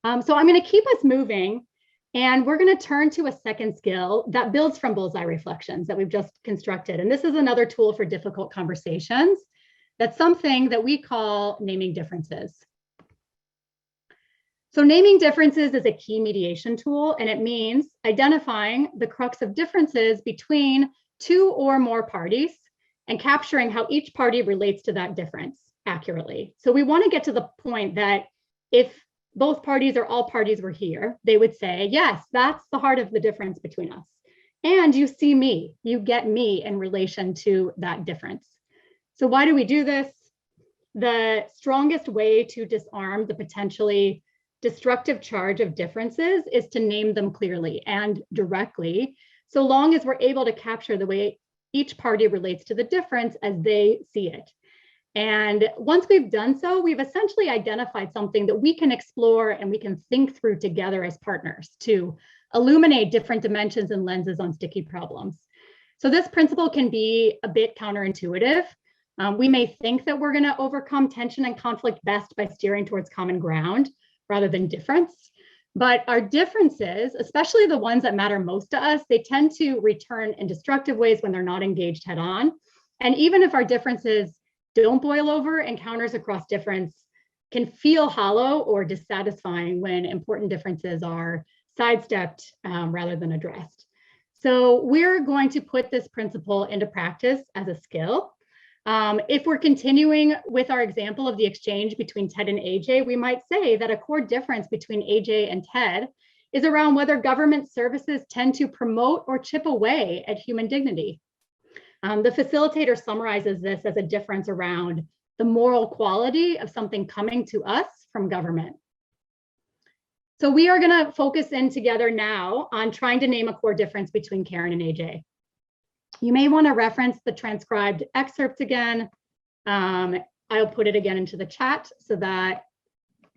So I'm going to keep us moving, and we're going to turn to a second skill that builds from bullseye reflections that we've just constructed. And this is another tool for difficult conversations. That's something that we call naming differences. So naming differences is a key mediation tool, and it means identifying the crux of differences between two or more parties and capturing how each party relates to that difference accurately. So we want to get to the point that if both parties or all parties were here, they would say, yes, that's the heart of the difference between us. And you see me, you get me in relation to that difference. So why do we do this? The strongest way to disarm the potentially destructive charge of differences is to name them clearly and directly, so long as we're able to capture the way each party relates to the difference as they see it. And once we've done so, we've essentially identified something that we can explore and we can think through together as partners to illuminate different dimensions and lenses on sticky problems. So this principle can be a bit counterintuitive. We may think that we're going to overcome tension and conflict best by steering towards common ground rather than difference. But our differences, especially the ones that matter most to us, they tend to return in destructive ways when they're not engaged head on. And even if our differences don't boil over, encounters across difference can feel hollow or dissatisfying when important differences are sidestepped rather than addressed. So we're going to put this principle into practice as a skill. If we're continuing with our example of the exchange between Ted and AJ, we might say that a core difference between AJ and Ted is around whether government services tend to promote or chip away at human dignity. The facilitator summarizes this as a difference around the moral quality of something coming to us from government. So we are going to focus in together now on trying to name a core difference between Karen and AJ. You may want to reference the transcribed excerpts again. I I'll put it again into the chat so that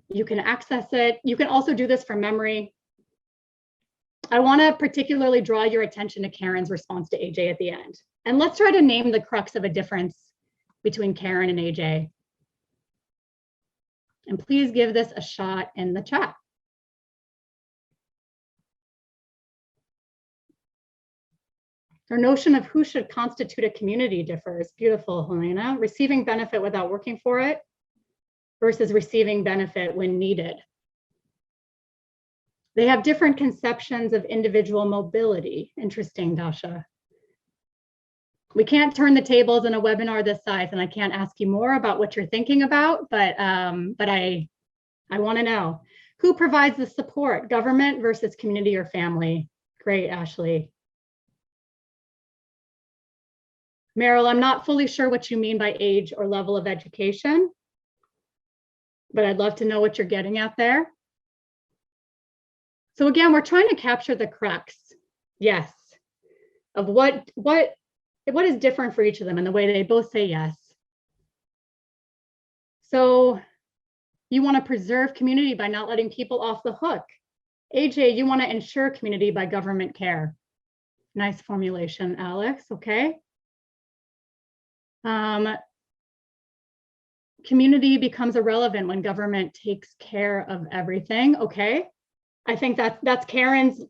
you can access it. You can also do this from memory. I want to particularly draw your attention to Karen's response to AJ at the end. And let's try to name the crux of a difference between Karen and AJ. And please give this a shot in the chat. Our notion of who should constitute a community differs. Beautiful, Helena. Receiving benefit without working for it versus receiving benefit when needed. They have different conceptions of individual mobility. Interesting, Dasha. We can't turn the tables in a webinar this size, and I can't ask you more about what you're thinking about, but I want to know. Who provides the support, government versus community or family? Great, Ashley. Meryl, I'm not fully sure what you mean by age or level of education, but I'd love to know what you're getting at there. So again, we're trying to capture the crux, yes, of what is different for each of them and the way they both say yes. So you want to preserve community by not letting people off the hook. AJ, you want to ensure community by government care. Nice formulation, Alex, okay. Community becomes irrelevant when government takes care of everything. Okay, I think that's Karen's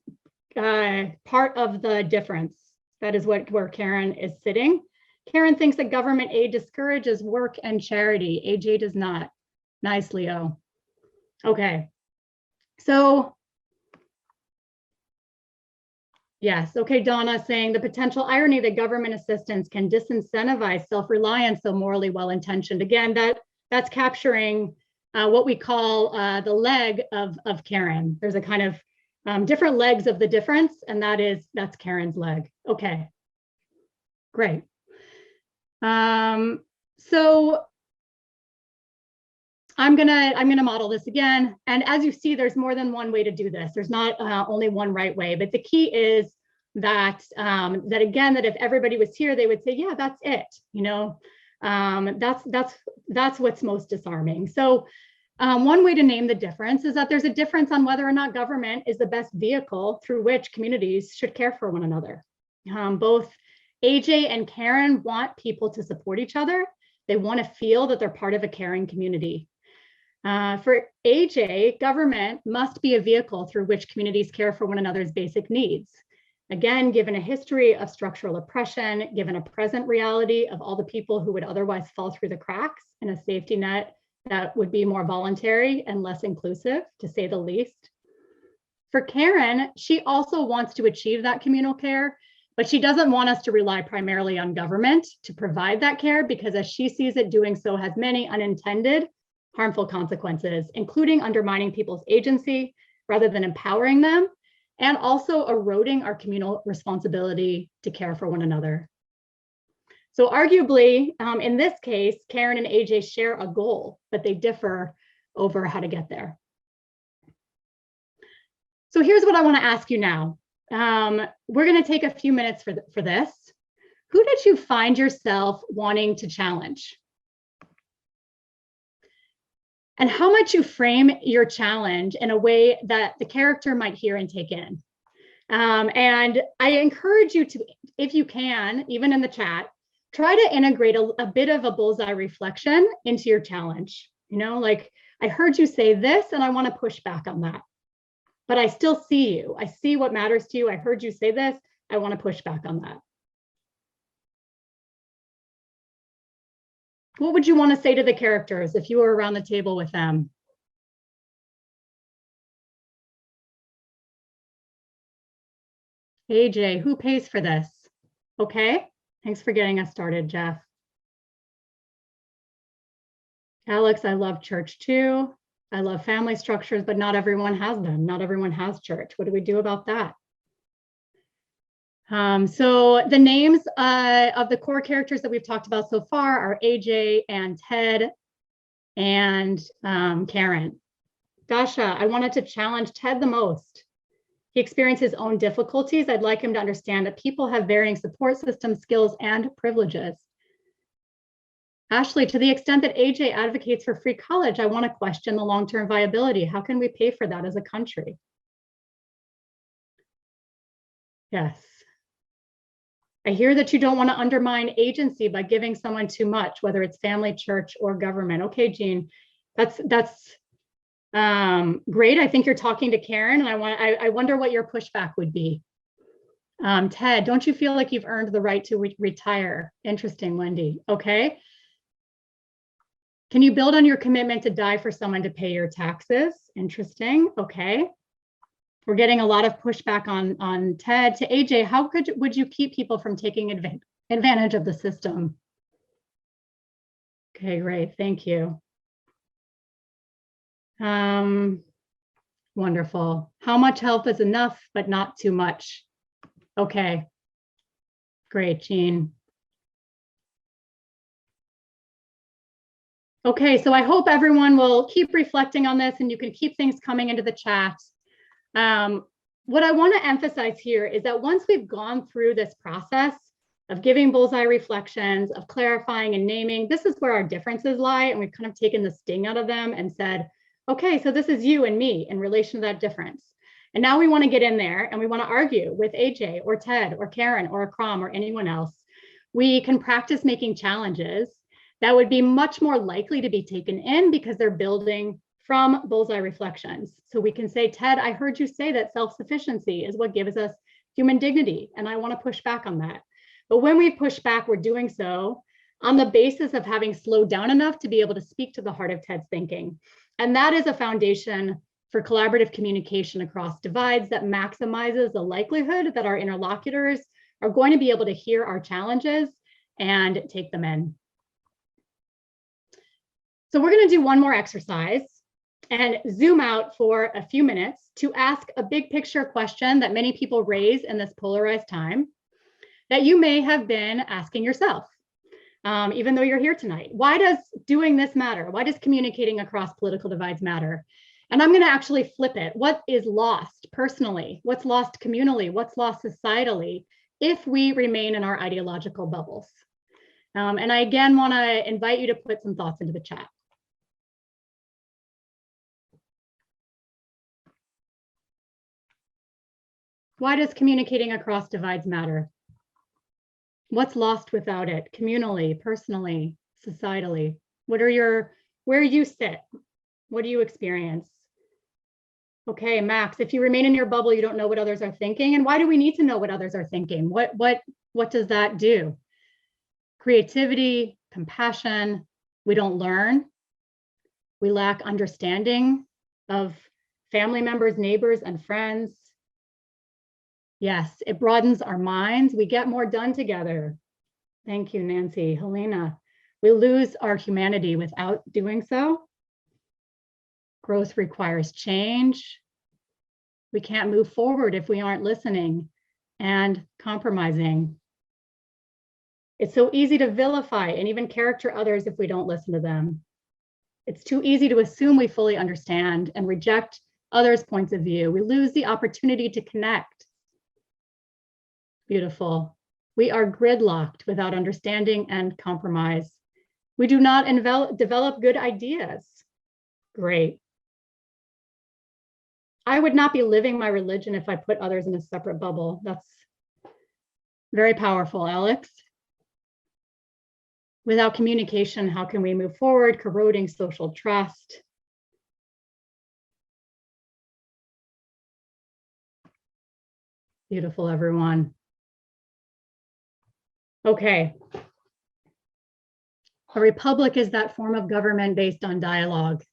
part of the difference. That is where Karen is sitting. Karen thinks that government aid discourages work and charity. AJ does not. Nice, Leo. Okay, so yes, okay, Donna saying the potential irony that government assistance can disincentivize self-reliance, so morally well-intentioned. Again, that's capturing what we call the leg of Karen. There's a kind of different legs of the difference, and that's Karen's leg. Okay, great. So I'm gonna model this again. And as you see, there's more than one way to do this. There's not only one right way, but the key is that that if everybody was here, they would say, yeah, that's it. You know, that's what's most disarming. So one way to name the difference is that there's a difference on whether or not government is the best vehicle through which communities should care for one another. Both AJ and Karen want people to support each other. They want to feel that they're part of a caring community. For AJ, government must be a vehicle through which communities care for one another's basic needs. Again, given a history of structural oppression, given a present reality of all the people who would otherwise fall through the cracks in a safety net that would be more voluntary and less inclusive, to say the least. For Karen, she also wants to achieve that communal care, but she doesn't want us to rely primarily on government to provide that care, because as she sees it, doing so has many unintended harmful consequences, including undermining people's agency rather than empowering them, and also eroding our communal responsibility to care for one another. So arguably, in this case, Karen and AJ share a goal, but they differ over how to get there. So here's what I want to ask you now. We're going to take a few minutes for this. Who did you find yourself wanting to challenge? And how might you frame your challenge in a way that the character might hear and take in? And I encourage you to, if you can, even in the chat, try to integrate a bit of a bullseye reflection into your challenge. You know, like, I heard you say this and I want to push back on that, but I still see you. I see what matters to you. I heard you say this. I want to push back on that. What would you want to say to the characters if you were around the table with them? AJ, who pays for this? Okay, thanks for getting us started, Jeff. Alex, I love church too. I love family structures, but not everyone has them. Not everyone has church. What do we do about that? So the names of the core characters that we've talked about so far are AJ and Ted and Karen. Dasha, I wanted to challenge Ted the most. He experienced his own difficulties. I'd like him to understand that people have varying support systems, skills, and privileges. Ashley, to the extent that AJ advocates for free college, I want to question the long-term viability. How can we pay for that as a country? Yes. I hear that you don't want to undermine agency by giving someone too much, whether it's family, church, or government. Okay, Jean, that's great. I think you're talking to Karen, and I wonder what your pushback would be. Ted, don't you feel like you've earned the right to retire? Interesting, Wendy. Okay. Can you build on your commitment to die for someone to pay your taxes? Interesting. Okay. We're getting a lot of pushback on Ted. To AJ, how would you keep people from taking advantage of the system? Okay, great. Thank you. Wonderful. How much help is enough, but not too much? Okay. Great, Jean. Okay, so I hope everyone will keep reflecting on this and you can keep things coming into the chat. What I want to emphasize here is that once we've gone through this process of giving bullseye reflections, of clarifying and naming, this is where our differences lie, and we've kind of taken the sting out of them and said, okay, so this is you and me in relation to that difference. And now we want to get in there and we want to argue with AJ or Ted or Karen or Akram or anyone else. We can practice making challenges that would be much more likely to be taken in because they're building from bullseye reflections. So we can say, Ted, I heard you say that self-sufficiency is what gives us human dignity, and I want to push back on that. But when we push back, we're doing so on the basis of having slowed down enough to be able to speak to the heart of Ted's thinking. And that is a foundation for collaborative communication across divides that maximizes the likelihood that our interlocutors are going to be able to hear our challenges and take them in. So we're going to do one more exercise and zoom out for a few minutes to ask a big picture question that many people raise in this polarized time that you may have been asking yourself, even though you're here tonight. Why does doing this matter? Why does communicating across political divides matter? And I'm going to actually flip it. What is lost personally? What's lost communally? What's lost societally if we remain in our ideological bubbles? And I again want to invite you to put some thoughts into the chat. Why does communicating across divides matter? What's lost without it, communally, personally, societally? Where you sit? What do you experience? Okay, Max, if you remain in your bubble, you don't know what others are thinking. And why do we need to know what others are thinking? What does that do? Creativity, compassion, we don't learn. We lack understanding of family members, neighbors, and friends. Yes, it broadens our minds. We get more done together. Thank you, Nancy. Helena, we lose our humanity without doing so. Growth requires change. We can't move forward if we aren't listening and compromising. It's so easy to vilify and even caricature others if we don't listen to them. It's too easy to assume we fully understand and reject others' points of view. We lose the opportunity to connect. Beautiful. We are gridlocked without understanding and compromise. We do not develop good ideas. Great. I would not be living my religion if I put others in a separate bubble. That's very powerful, Alex. Without communication, how can we move forward? Corroding social trust. Beautiful, everyone. Okay. A republic is that form of government based on dialogue.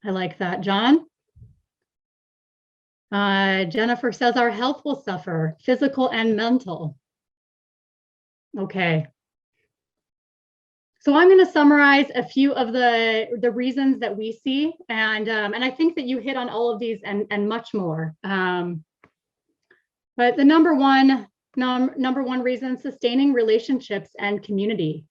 I like that, John. Jennifer says our health will suffer, physical and mental. Okay. So I'm going to summarize a few of the reasons that we see, and I think that you hit on all of these and much more. But the number one reason, sustaining relationships and community.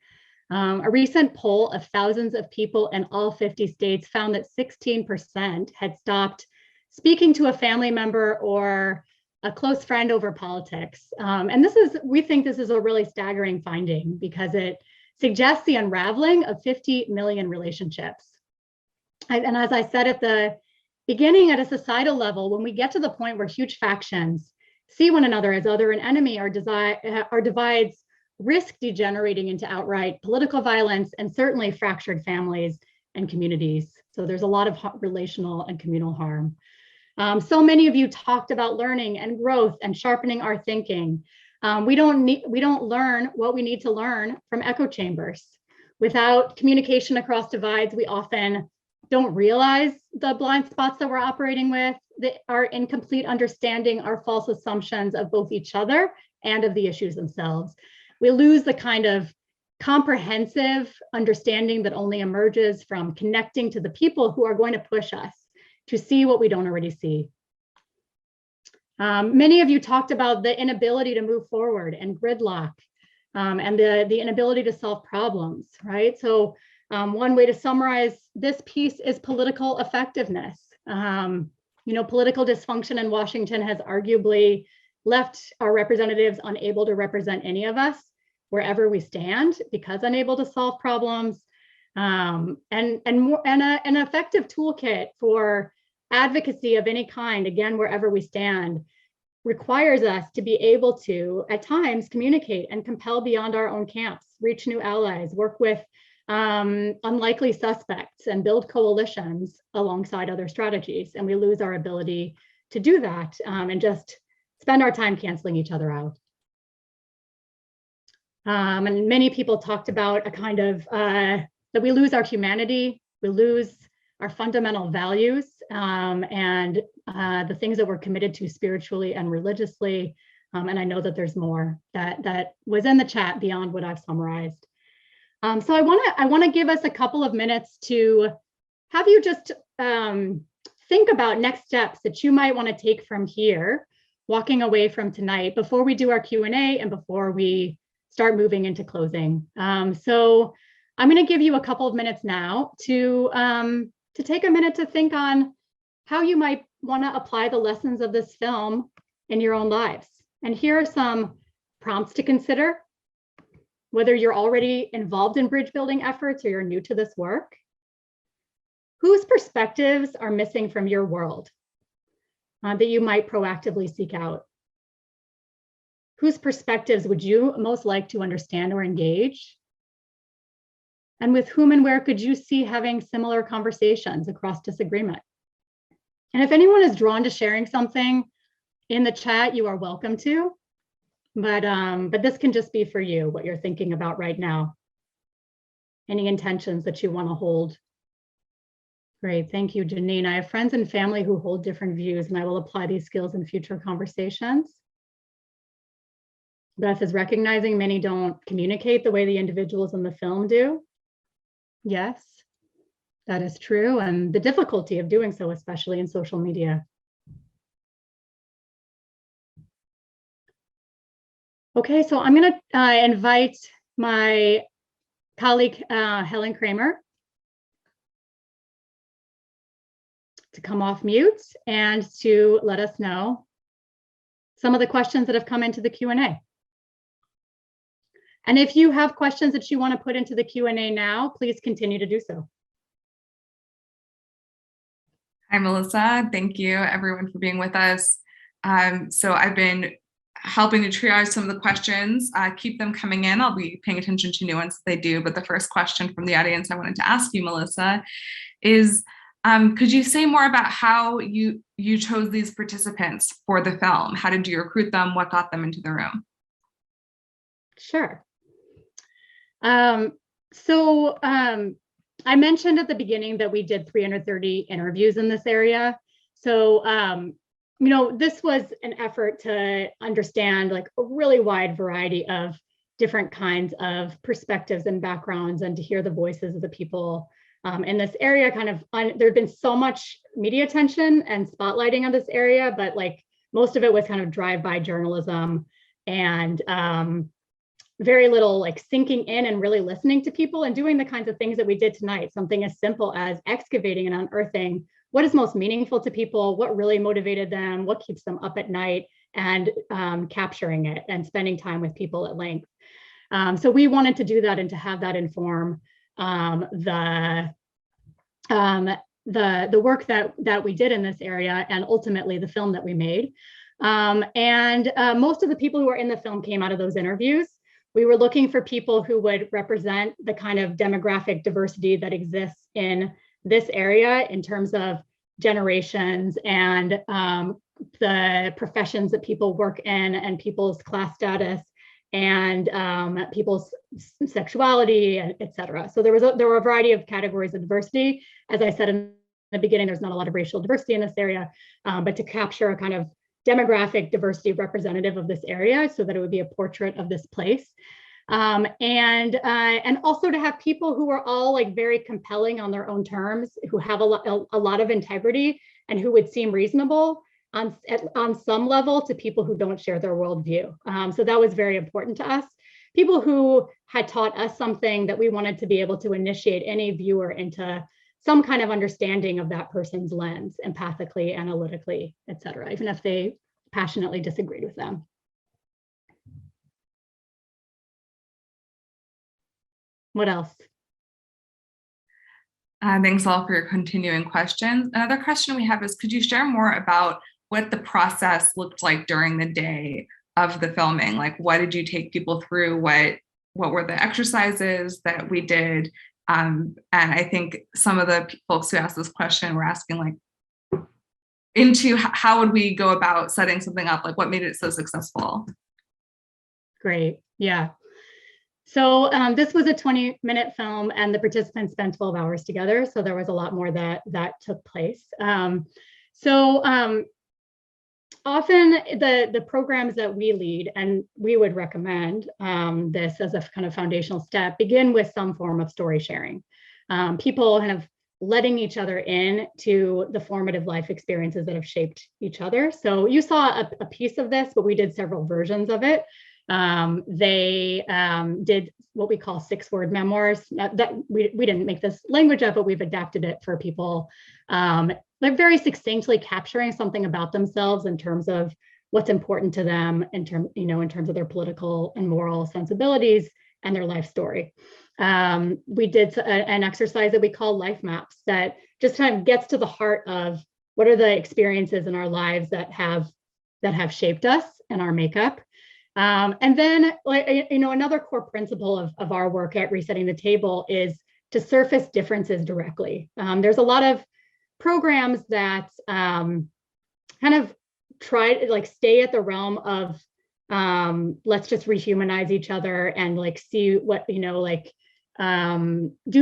A recent poll of thousands of people in all 50 states found that 16% had stopped speaking to a family member or a close friend over politics. And we think this is a really staggering finding because it suggests the unraveling of 50 million relationships. And as I said at the beginning, at a societal level, when we get to the point where huge factions see one another as other and enemy, our divides risk degenerating into outright political violence and certainly fractured families and communities. So there's a lot of relational and communal harm. So many of you talked about learning and growth and sharpening our thinking. We don't learn what we need to learn from echo chambers. Without communication across divides, we often don't realize the blind spots that we're operating with, our incomplete understanding, our false assumptions of both each other and of the issues themselves. We lose the kind of comprehensive understanding that only emerges from connecting to the people who are going to push us to see what we don't already see. Many of you talked about the inability to move forward and gridlock and the inability to solve problems, right? So one way to summarize this piece is political effectiveness. Political dysfunction in Washington has arguably left our representatives unable to represent any of us wherever we stand because unable to solve problems. And an effective toolkit for advocacy of any kind, again, wherever we stand, requires us to be able to, at times, communicate and compel beyond our own camps, reach new allies, work with unlikely suspects, and build coalitions alongside other strategies. And we lose our ability to do that and just spend our time canceling each other out. And many people talked about a kind of, that we lose our humanity, we lose our fundamental values and the things that we're committed to spiritually and religiously. And I know that there's more that was in the chat beyond what I've summarized. So I want to give us a couple of minutes to have you just think about next steps that you might want to take from here, walking away from tonight before we do our Q&A and before we start moving into closing. So I'm going to give you a couple of minutes now to take a minute to think on how you might want to apply the lessons of this film in your own lives. And here are some prompts to consider, whether you're already involved in bridge building efforts or you're new to this work. Whose perspectives are missing from your world that you might proactively seek out? Whose perspectives would you most like to understand or engage? And with whom and where could you see having similar conversations across disagreement? And if anyone is drawn to sharing something in the chat, you are welcome to. But this can just be for you, what you're thinking about right now. Any intentions that you want to hold. Great, thank you, Janine. I have friends and family who hold different views, and I will apply these skills in future conversations. Beth is recognizing many don't communicate the way the individuals in the film do. Yes, that is true, and the difficulty of doing so, especially in social media. Okay, so I'm going to invite my colleague, Helen Kramer, to come off mute and to let us know some of the questions that have come into the Q&A. And if you have questions that you want to put into the Q&A now, please continue to do so. Hi, Melissa. Thank you, everyone, for being with us. So I've been helping to triage some of the questions, keep them coming in. I'll be paying attention to new ones that they do. But the first question from the audience I wanted to ask you, Melissa, is could you say more about how you chose these participants for the film? How did you recruit them? What got them into the room? Sure. I mentioned at the beginning that we did 330 interviews in this area. So, this was an effort to understand like a really wide variety of different kinds of perspectives and backgrounds and to hear the voices of the people in this area. There's been so much media attention and spotlighting on this area, but like most of it was kind of drive-by journalism and very little like sinking in and really listening to people and doing the kinds of things that we did tonight. Something as simple as excavating and unearthing what is most meaningful to people, what really motivated them, what keeps them up at night, and capturing it and spending time with people at length. So we wanted to do that and to have that inform the work that we did in this area, and ultimately the film that we made. Most of the people who are in the film came out of those interviews. We were looking for people who would represent the kind of demographic diversity that exists in this area in terms of generations and the professions that people work in and people's class status and people's sexuality, et cetera. So there were a variety of categories of diversity. As I said in the beginning, there's not a lot of racial diversity in this area, but to capture a kind of demographic diversity representative of this area so that it would be a portrait of this place. And also to have people who are all like very compelling on their own terms, who have a lot of integrity and who would seem reasonable on some level to people who don't share their worldview. So that was very important to us. People who had taught us something that we wanted to be able to initiate any viewer into some kind of understanding of that person's lens, empathically, analytically, et cetera, even if they passionately disagreed with them. What else? Thanks all for your continuing questions. Another question we have is, could you share more about what the process looked like during the day of the filming? Like, what did you take people through? What were the exercises that we did? And I think some of the folks who asked this question were asking like, into how would we go about setting something up? Like, what made it so successful? Great, yeah. So this was a 20-minute film and the participants spent 12 hours together. So there was a lot more that took place. Often the programs that we lead, and we would recommend this as a kind of foundational step, begin with some form of story sharing. People kind of letting each other in to the formative life experiences that have shaped each other. So you saw a piece of this, but we did several versions of it. They did what we call 6-word memoirs. That we didn't make this language up, but we've adapted it for people. Like very succinctly capturing something about themselves in terms of what's important to them in terms of their political and moral sensibilities and their life story. We did an exercise that we call life maps that just kind of gets to the heart of what are the experiences in our lives that have shaped us and our makeup. And then, another core principle of our work at Resetting the Table is to surface differences directly. There's a lot of programs that kind of try to like stay at the realm of let's just rehumanize each other and like see what, do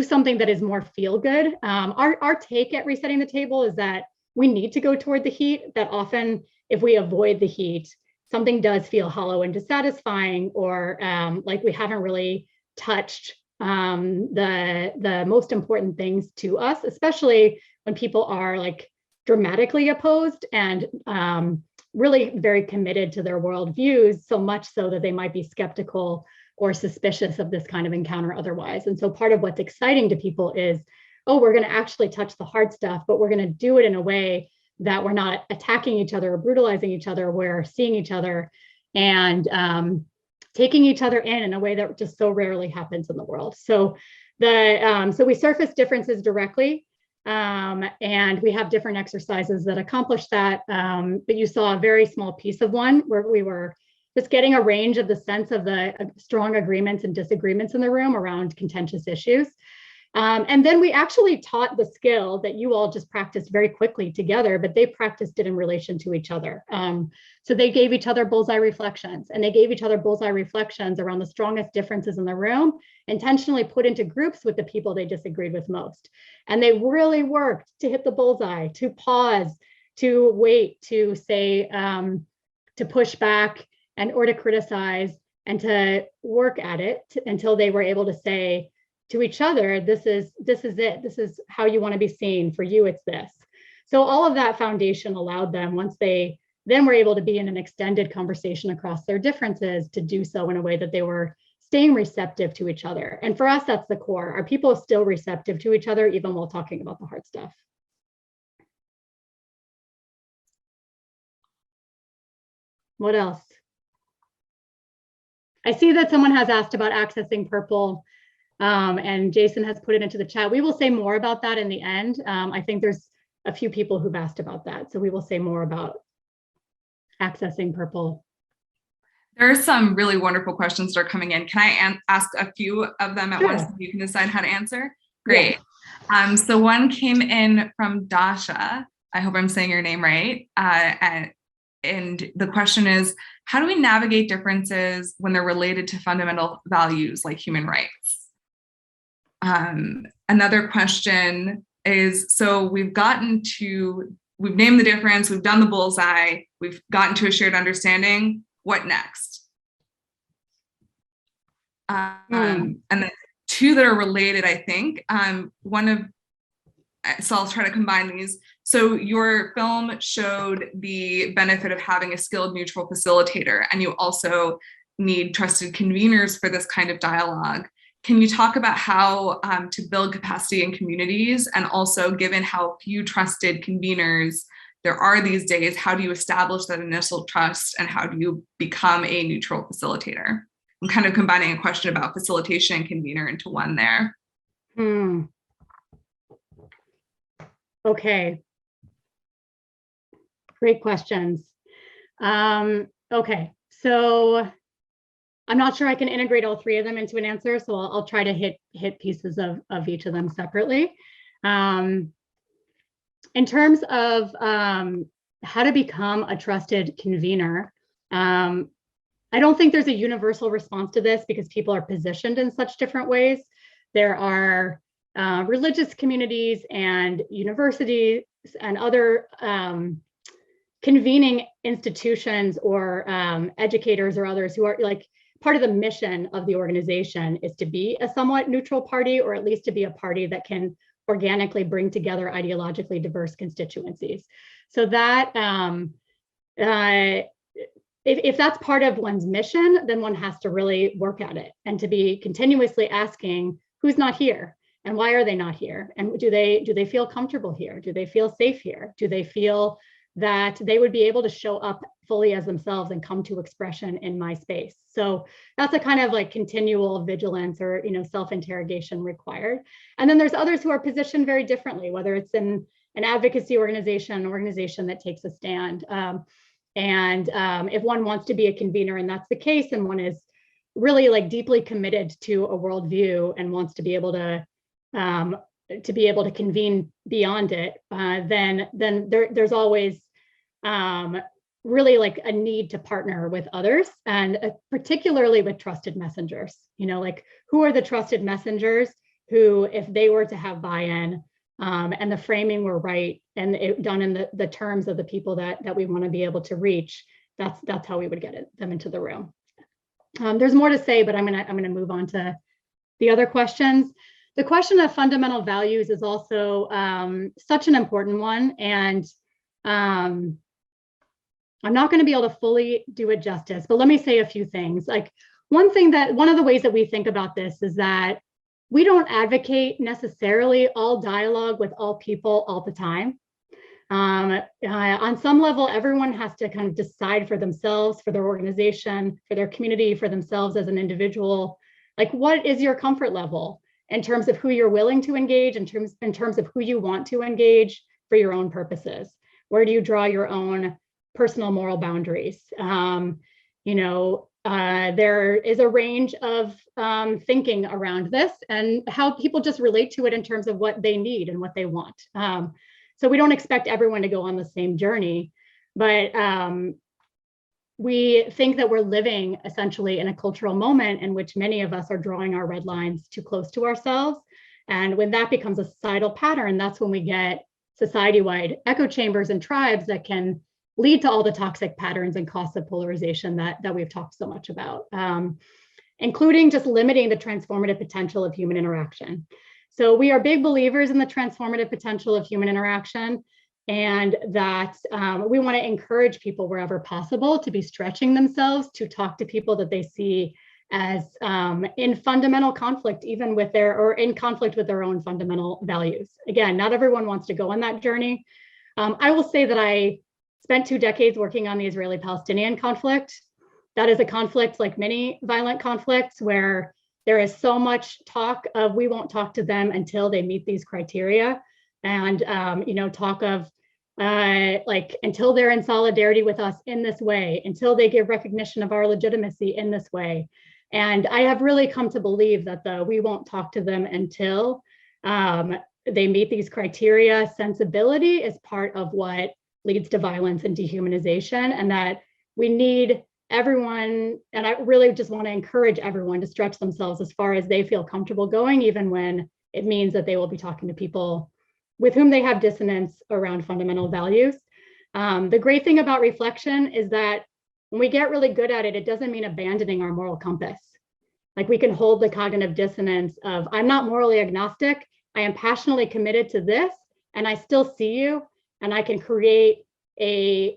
something that is more feel good. Our take at Resetting the Table is that we need to go toward the heat, that often if we avoid the heat, something does feel hollow and dissatisfying, or like we haven't really touched the most important things to us, especially when people are like dramatically opposed and really very committed to their worldviews, so much so that they might be skeptical or suspicious of this kind of encounter otherwise. And so part of what's exciting to people is, oh, we're going to actually touch the hard stuff, but we're going to do it in a way that we're not attacking each other or brutalizing each other. We're seeing each other and taking each other in a way that just so rarely happens in the world. So so we surface differences directly, and we have different exercises that accomplish that. But you saw a very small piece of one where we were just getting a range of the sense of the strong agreements and disagreements in the room around contentious issues. And then we actually taught the skill that you all just practiced very quickly together, but they practiced it in relation to each other. So they gave each other bullseye reflections, and they gave each other bullseye reflections around the strongest differences in the room, intentionally put into groups with the people they disagreed with most. And they really worked to hit the bullseye, to pause, to wait, to say, to push back or to criticize, and to work at it until they were able to say to each other, this is it. This is how you want to be seen. For you, it's this. So all of that foundation allowed them, once they then were able to be in an extended conversation across their differences, to do so in a way that they were staying receptive to each other. And for us, that's the core. Are people still receptive to each other, even while talking about the hard stuff? What else? I see that someone has asked about accessing Purple, and Jason has put it into the chat. We will say more about that in the end. I think there's a few people who've asked about that, so we will say more about accessing Purple. There are some really wonderful questions that are coming in. Can I ask a few of them at once so you can decide how to answer? Great. Yeah. So one came in from Dasha. I hope I'm saying your name right. And the question is, how do we navigate differences when they're related to fundamental values like human rights? Another question is, so we've named the difference, we've done the bullseye, we've gotten to a shared understanding. What next? And then two that are related, I think. So I'll try to combine these. So your film showed the benefit of having a skilled neutral facilitator, and you also need trusted conveners for this kind of dialogue. Can you talk about how to build capacity in communities, and also given how few trusted conveners there are these days, how do you establish that initial trust, and how do you become a neutral facilitator? I'm kind of combining a question about facilitation and convener into one there. Okay. Great questions. Okay, so I'm not sure I can integrate all three of them into an answer, so I'll try to hit pieces of each of them separately. In terms of how to become a trusted convener, I don't think there's a universal response to this because people are positioned in such different ways. There are religious communities and universities and other convening institutions or educators or others who are like part of the mission of the organization is to be a somewhat neutral party, or at least to be a party that can organically bring together ideologically diverse constituencies. So that if that's part of one's mission, then one has to really work at it and to be continuously asking who's not here and why are they not here? And do they feel comfortable here? Do they feel safe here? Do they feel that they would be able to show up fully as themselves and come to expression in my space? So that's a kind of like continual vigilance or, self-interrogation required. And then there's others who are positioned very differently, whether it's in an advocacy organization, an organization that takes a stand. If one wants to be a convener and that's the case, and one is really like deeply committed to a worldview and wants to be able to convene beyond it, then there's always really like a need to partner with others, and particularly with trusted messengers. Like who are the trusted messengers who, if they were to have buy-in and the framing were right and it done in the terms of the people that we want to be able to reach, that's how we would get them into the room. There's more to say, but I'm gonna move on to the other questions. The question of fundamental values is also such an important one, and I'm not going to be able to fully do it justice, but let me say a few things. Like one of the ways that we think about this is that we don't advocate necessarily all dialogue with all people all the time. On some level, everyone has to kind of decide for themselves, for their organization, for their community, for themselves as an individual, like what is your comfort level in terms of who you're willing to engage, in terms of who you want to engage for your own purposes. Where do you draw your own personal moral boundaries? There is a range of thinking around this and how people just relate to it in terms of what they need and what they want. So we don't expect everyone to go on the same journey, but we think that we're living essentially in a cultural moment in which many of us are drawing our red lines too close to ourselves. And when that becomes a societal pattern, that's when we get society-wide echo chambers and tribes that can lead to all the toxic patterns and costs of polarization that we've talked so much about, including just limiting the transformative potential of human interaction. So we are big believers in the transformative potential of human interaction, and that we want to encourage people wherever possible to be stretching themselves to talk to people that they see as in fundamental conflict, even with in conflict with their own fundamental values. Again, not everyone wants to go on that journey. I will say that I spent 2 decades working on the Israeli-Palestinian conflict. That is a conflict like many violent conflicts where there is so much talk of we won't talk to them until they meet these criteria, and talk of like until they're in solidarity with us in this way, until they give recognition of our legitimacy in this way. And I have really come to believe that the we won't talk to them until they meet these criteria sensibility is part of what leads to violence and dehumanization, and that we need everyone, and I really just want to encourage everyone to stretch themselves as far as they feel comfortable going, even when it means that they will be talking to people with whom they have dissonance around fundamental values. The great thing about reflection is that when we get really good at it, it doesn't mean abandoning our moral compass. Like we can hold the cognitive dissonance of, I'm not morally agnostic, I am passionately committed to this, and I still see you, and I can create a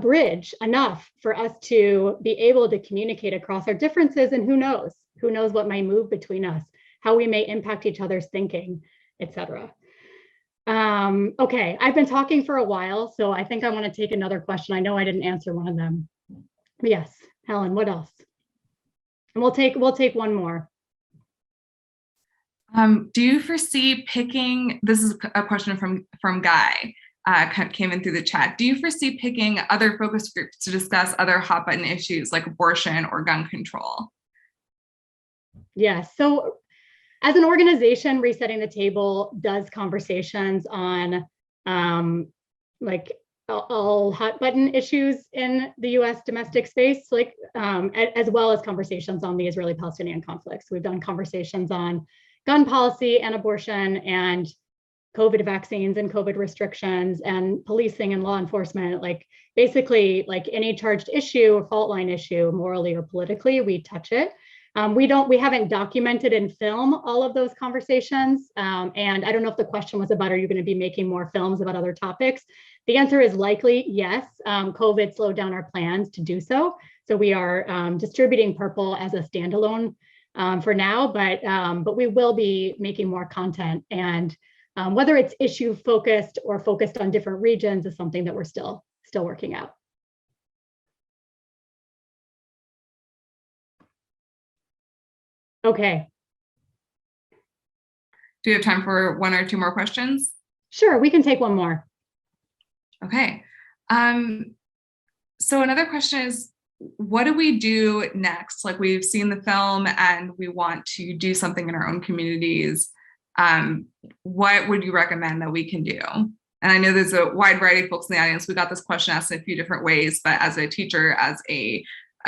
bridge enough for us to be able to communicate across our differences, and who knows what may move between us, how we may impact each other's thinking, etc. Okay, I've been talking for a while, so I think I want to take another question. I know I didn't answer one of them. Yes, Helen, what else? And we'll take one more. Do you foresee picking, this is a question from Guy, came in through the chat. Do you foresee picking other focus groups to discuss other hot button issues like abortion or gun control? Yes, so as an organization, Resetting the Table does conversations on like all hot button issues in the US domestic space, like as well as conversations on the Israeli-Palestinian conflicts. We've done conversations on gun policy and abortion and COVID vaccines and COVID restrictions and policing and law enforcement, like basically like any charged issue or fault line issue, morally or politically, we touch it. We haven't documented in film all of those conversations. And I don't know if the question was about, are you going to be making more films about other topics? The answer is likely yes. COVID slowed down our plans to do so. So we are distributing Purple as a standalone for now, but we will be making more content, and whether it's issue focused or focused on different regions is something that we're still working out. Okay. Do you have time for one or two more questions? Sure, we can take one more. Okay. So another question is, what do we do next? Like, we've seen the film and we want to do something in our own communities. What would you recommend that we can do? And I know there's a wide variety of folks in the audience. We got this question asked in a few different ways, but as a teacher, as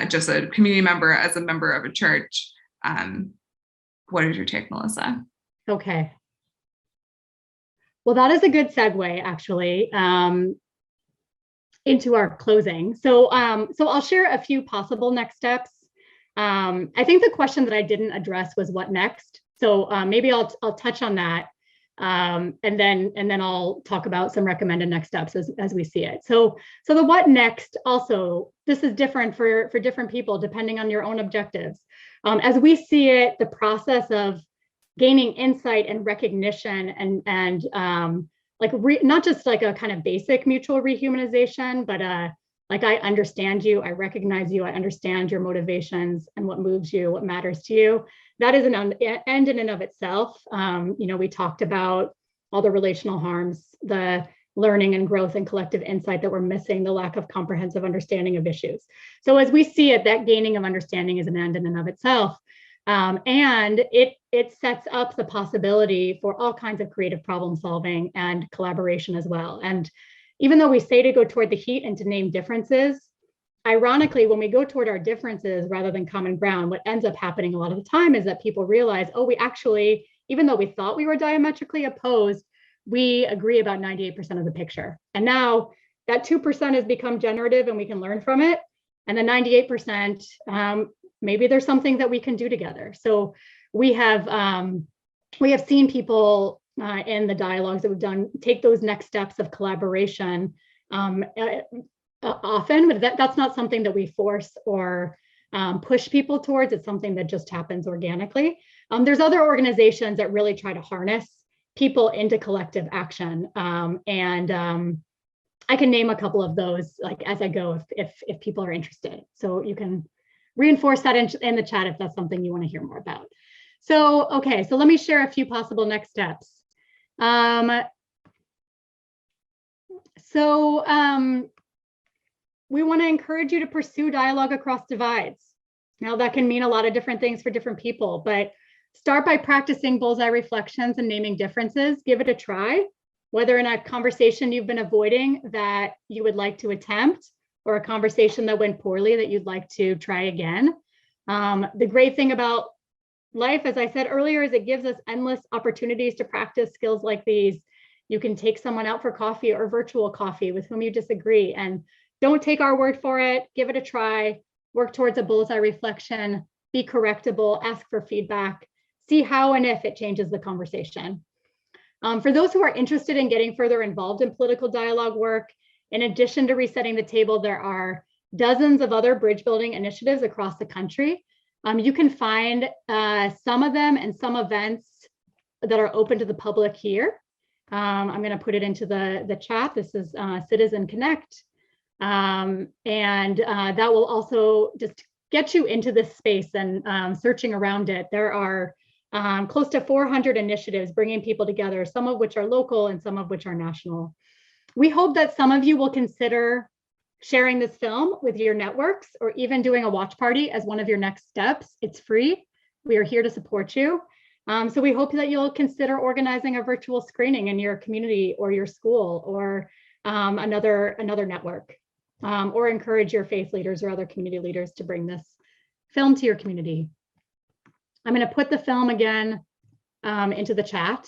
just a community member, as a member of a church, what is your take, Melissa? Okay. Well, that is a good segue, actually, into our closing. So I'll share a few possible next steps. I think the question that I didn't address was what next. So maybe I'll touch on that, and then I'll talk about some recommended next steps as we see it. So the what next, also, this is different for different people depending on your own objectives. As we see it, the process of gaining insight and recognition and not just like a kind of basic mutual rehumanization, but like I understand you, I recognize you, I understand your motivations and what moves you, what matters to you. That is an end in and of itself. We talked about all the relational harms, the learning and growth and collective insight that we're missing, the lack of comprehensive understanding of issues. So as we see it, that gaining of understanding is an end in and of itself. And it sets up the possibility for all kinds of creative problem solving and collaboration as well. And even though we say to go toward the heat and to name differences, ironically, when we go toward our differences rather than common ground, what ends up happening a lot of the time is that people realize, oh, we actually, even though we thought we were diametrically opposed, we agree about 98% of the picture. And now that 2% has become generative and we can learn from it. And the 98%, maybe there's something that we can do together. So we have seen people in the dialogues that we've done take those next steps of collaboration often, but that's not something that we force or push people towards. It's something that just happens organically. There's other organizations that really try to harness people into collective action. I can name a couple of those like as I go if people are interested. So you can reinforce that in the chat if that's something you want to hear more about. So, okay, so let me share a few possible next steps. We want to encourage you to pursue dialogue across divides. Now that can mean a lot of different things for different people, but start by practicing bullseye reflections and naming differences. Give it a try, whether in a conversation you've been avoiding that you would like to attempt, or a conversation that went poorly that you'd like to try again. The great thing about life, as I said earlier, is it gives us endless opportunities to practice skills like these. You can take someone out for coffee or virtual coffee with whom you disagree, and don't take our word for it. Give it a try. Work towards a bullseye reflection. Be correctable. Ask for feedback. See how and if it changes the conversation. For those who are interested in getting further involved in political dialogue work, in addition to Resetting the Table, there are dozens of other bridge building initiatives across the country. You can find some of them and some events that are open to the public here. I'm going to put it into the chat. This is Citizen Connect. And that will also just get you into this space and searching around it. There are close to 400 initiatives bringing people together, some of which are local and some of which are national. We hope that some of you will consider sharing this film with your networks or even doing a watch party as one of your next steps. It's free. We are here to support you. So we hope that you'll consider organizing a virtual screening in your community or your school or another network, or encourage your faith leaders or other community leaders to bring this film to your community. I'm going to put the film again into the chat.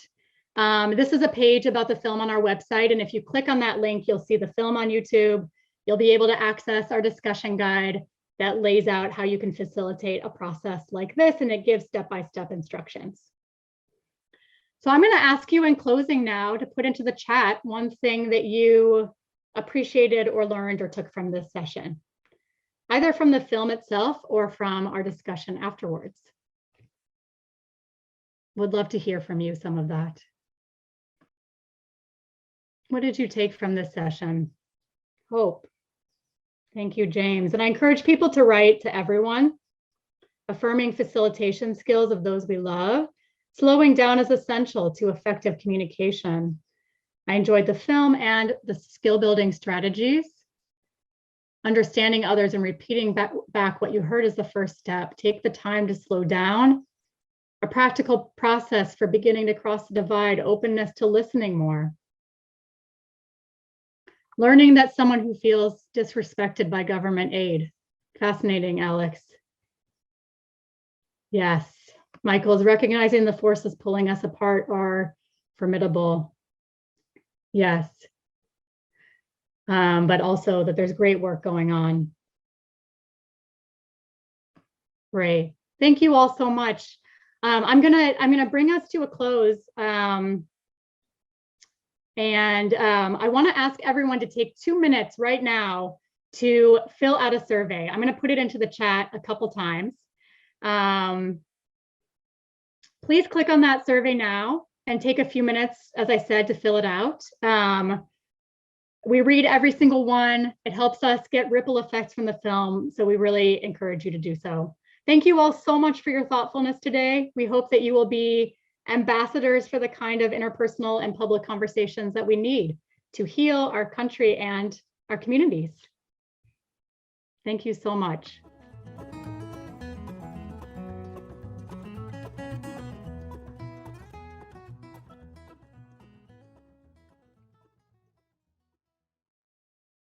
This is a page about the film on our website, and if you click on that link, you'll see the film on YouTube. You'll be able to access our discussion guide that lays out how you can facilitate a process like this, and it gives step-by-step instructions. So I'm going to ask you in closing now to put into the chat one thing that you appreciated or learned or took from this session, either from the film itself or from our discussion afterwards. Would love to hear from you some of that. What did you take from this session? Hope. Thank you, James. And I encourage people to write to everyone. Affirming facilitation skills of those we love. Slowing down is essential to effective communication. I enjoyed the film and the skill building strategies. Understanding others and repeating back what you heard is the first step. Take the time to slow down. A practical process for beginning to cross the divide. Openness to listening more. Learning that someone who feels disrespected by government aid. Fascinating, Alex. Yes, Michael is recognizing the forces pulling us apart are formidable. Yes, but also that there's great work going on. Great, thank you all so much. I'm gonna bring us to a close. I want to ask everyone to take 2 minutes right now to fill out a survey. I'm going to put it into the chat a couple times. Please click on that survey now and take a few minutes, as I said, to fill it out. We read every single one. It helps us get ripple effects from the film, so we really encourage you to do so. Thank you all so much for your thoughtfulness today. We hope that you will be ambassadors for the kind of interpersonal and public conversations that we need to heal our country and our communities. Thank you so much.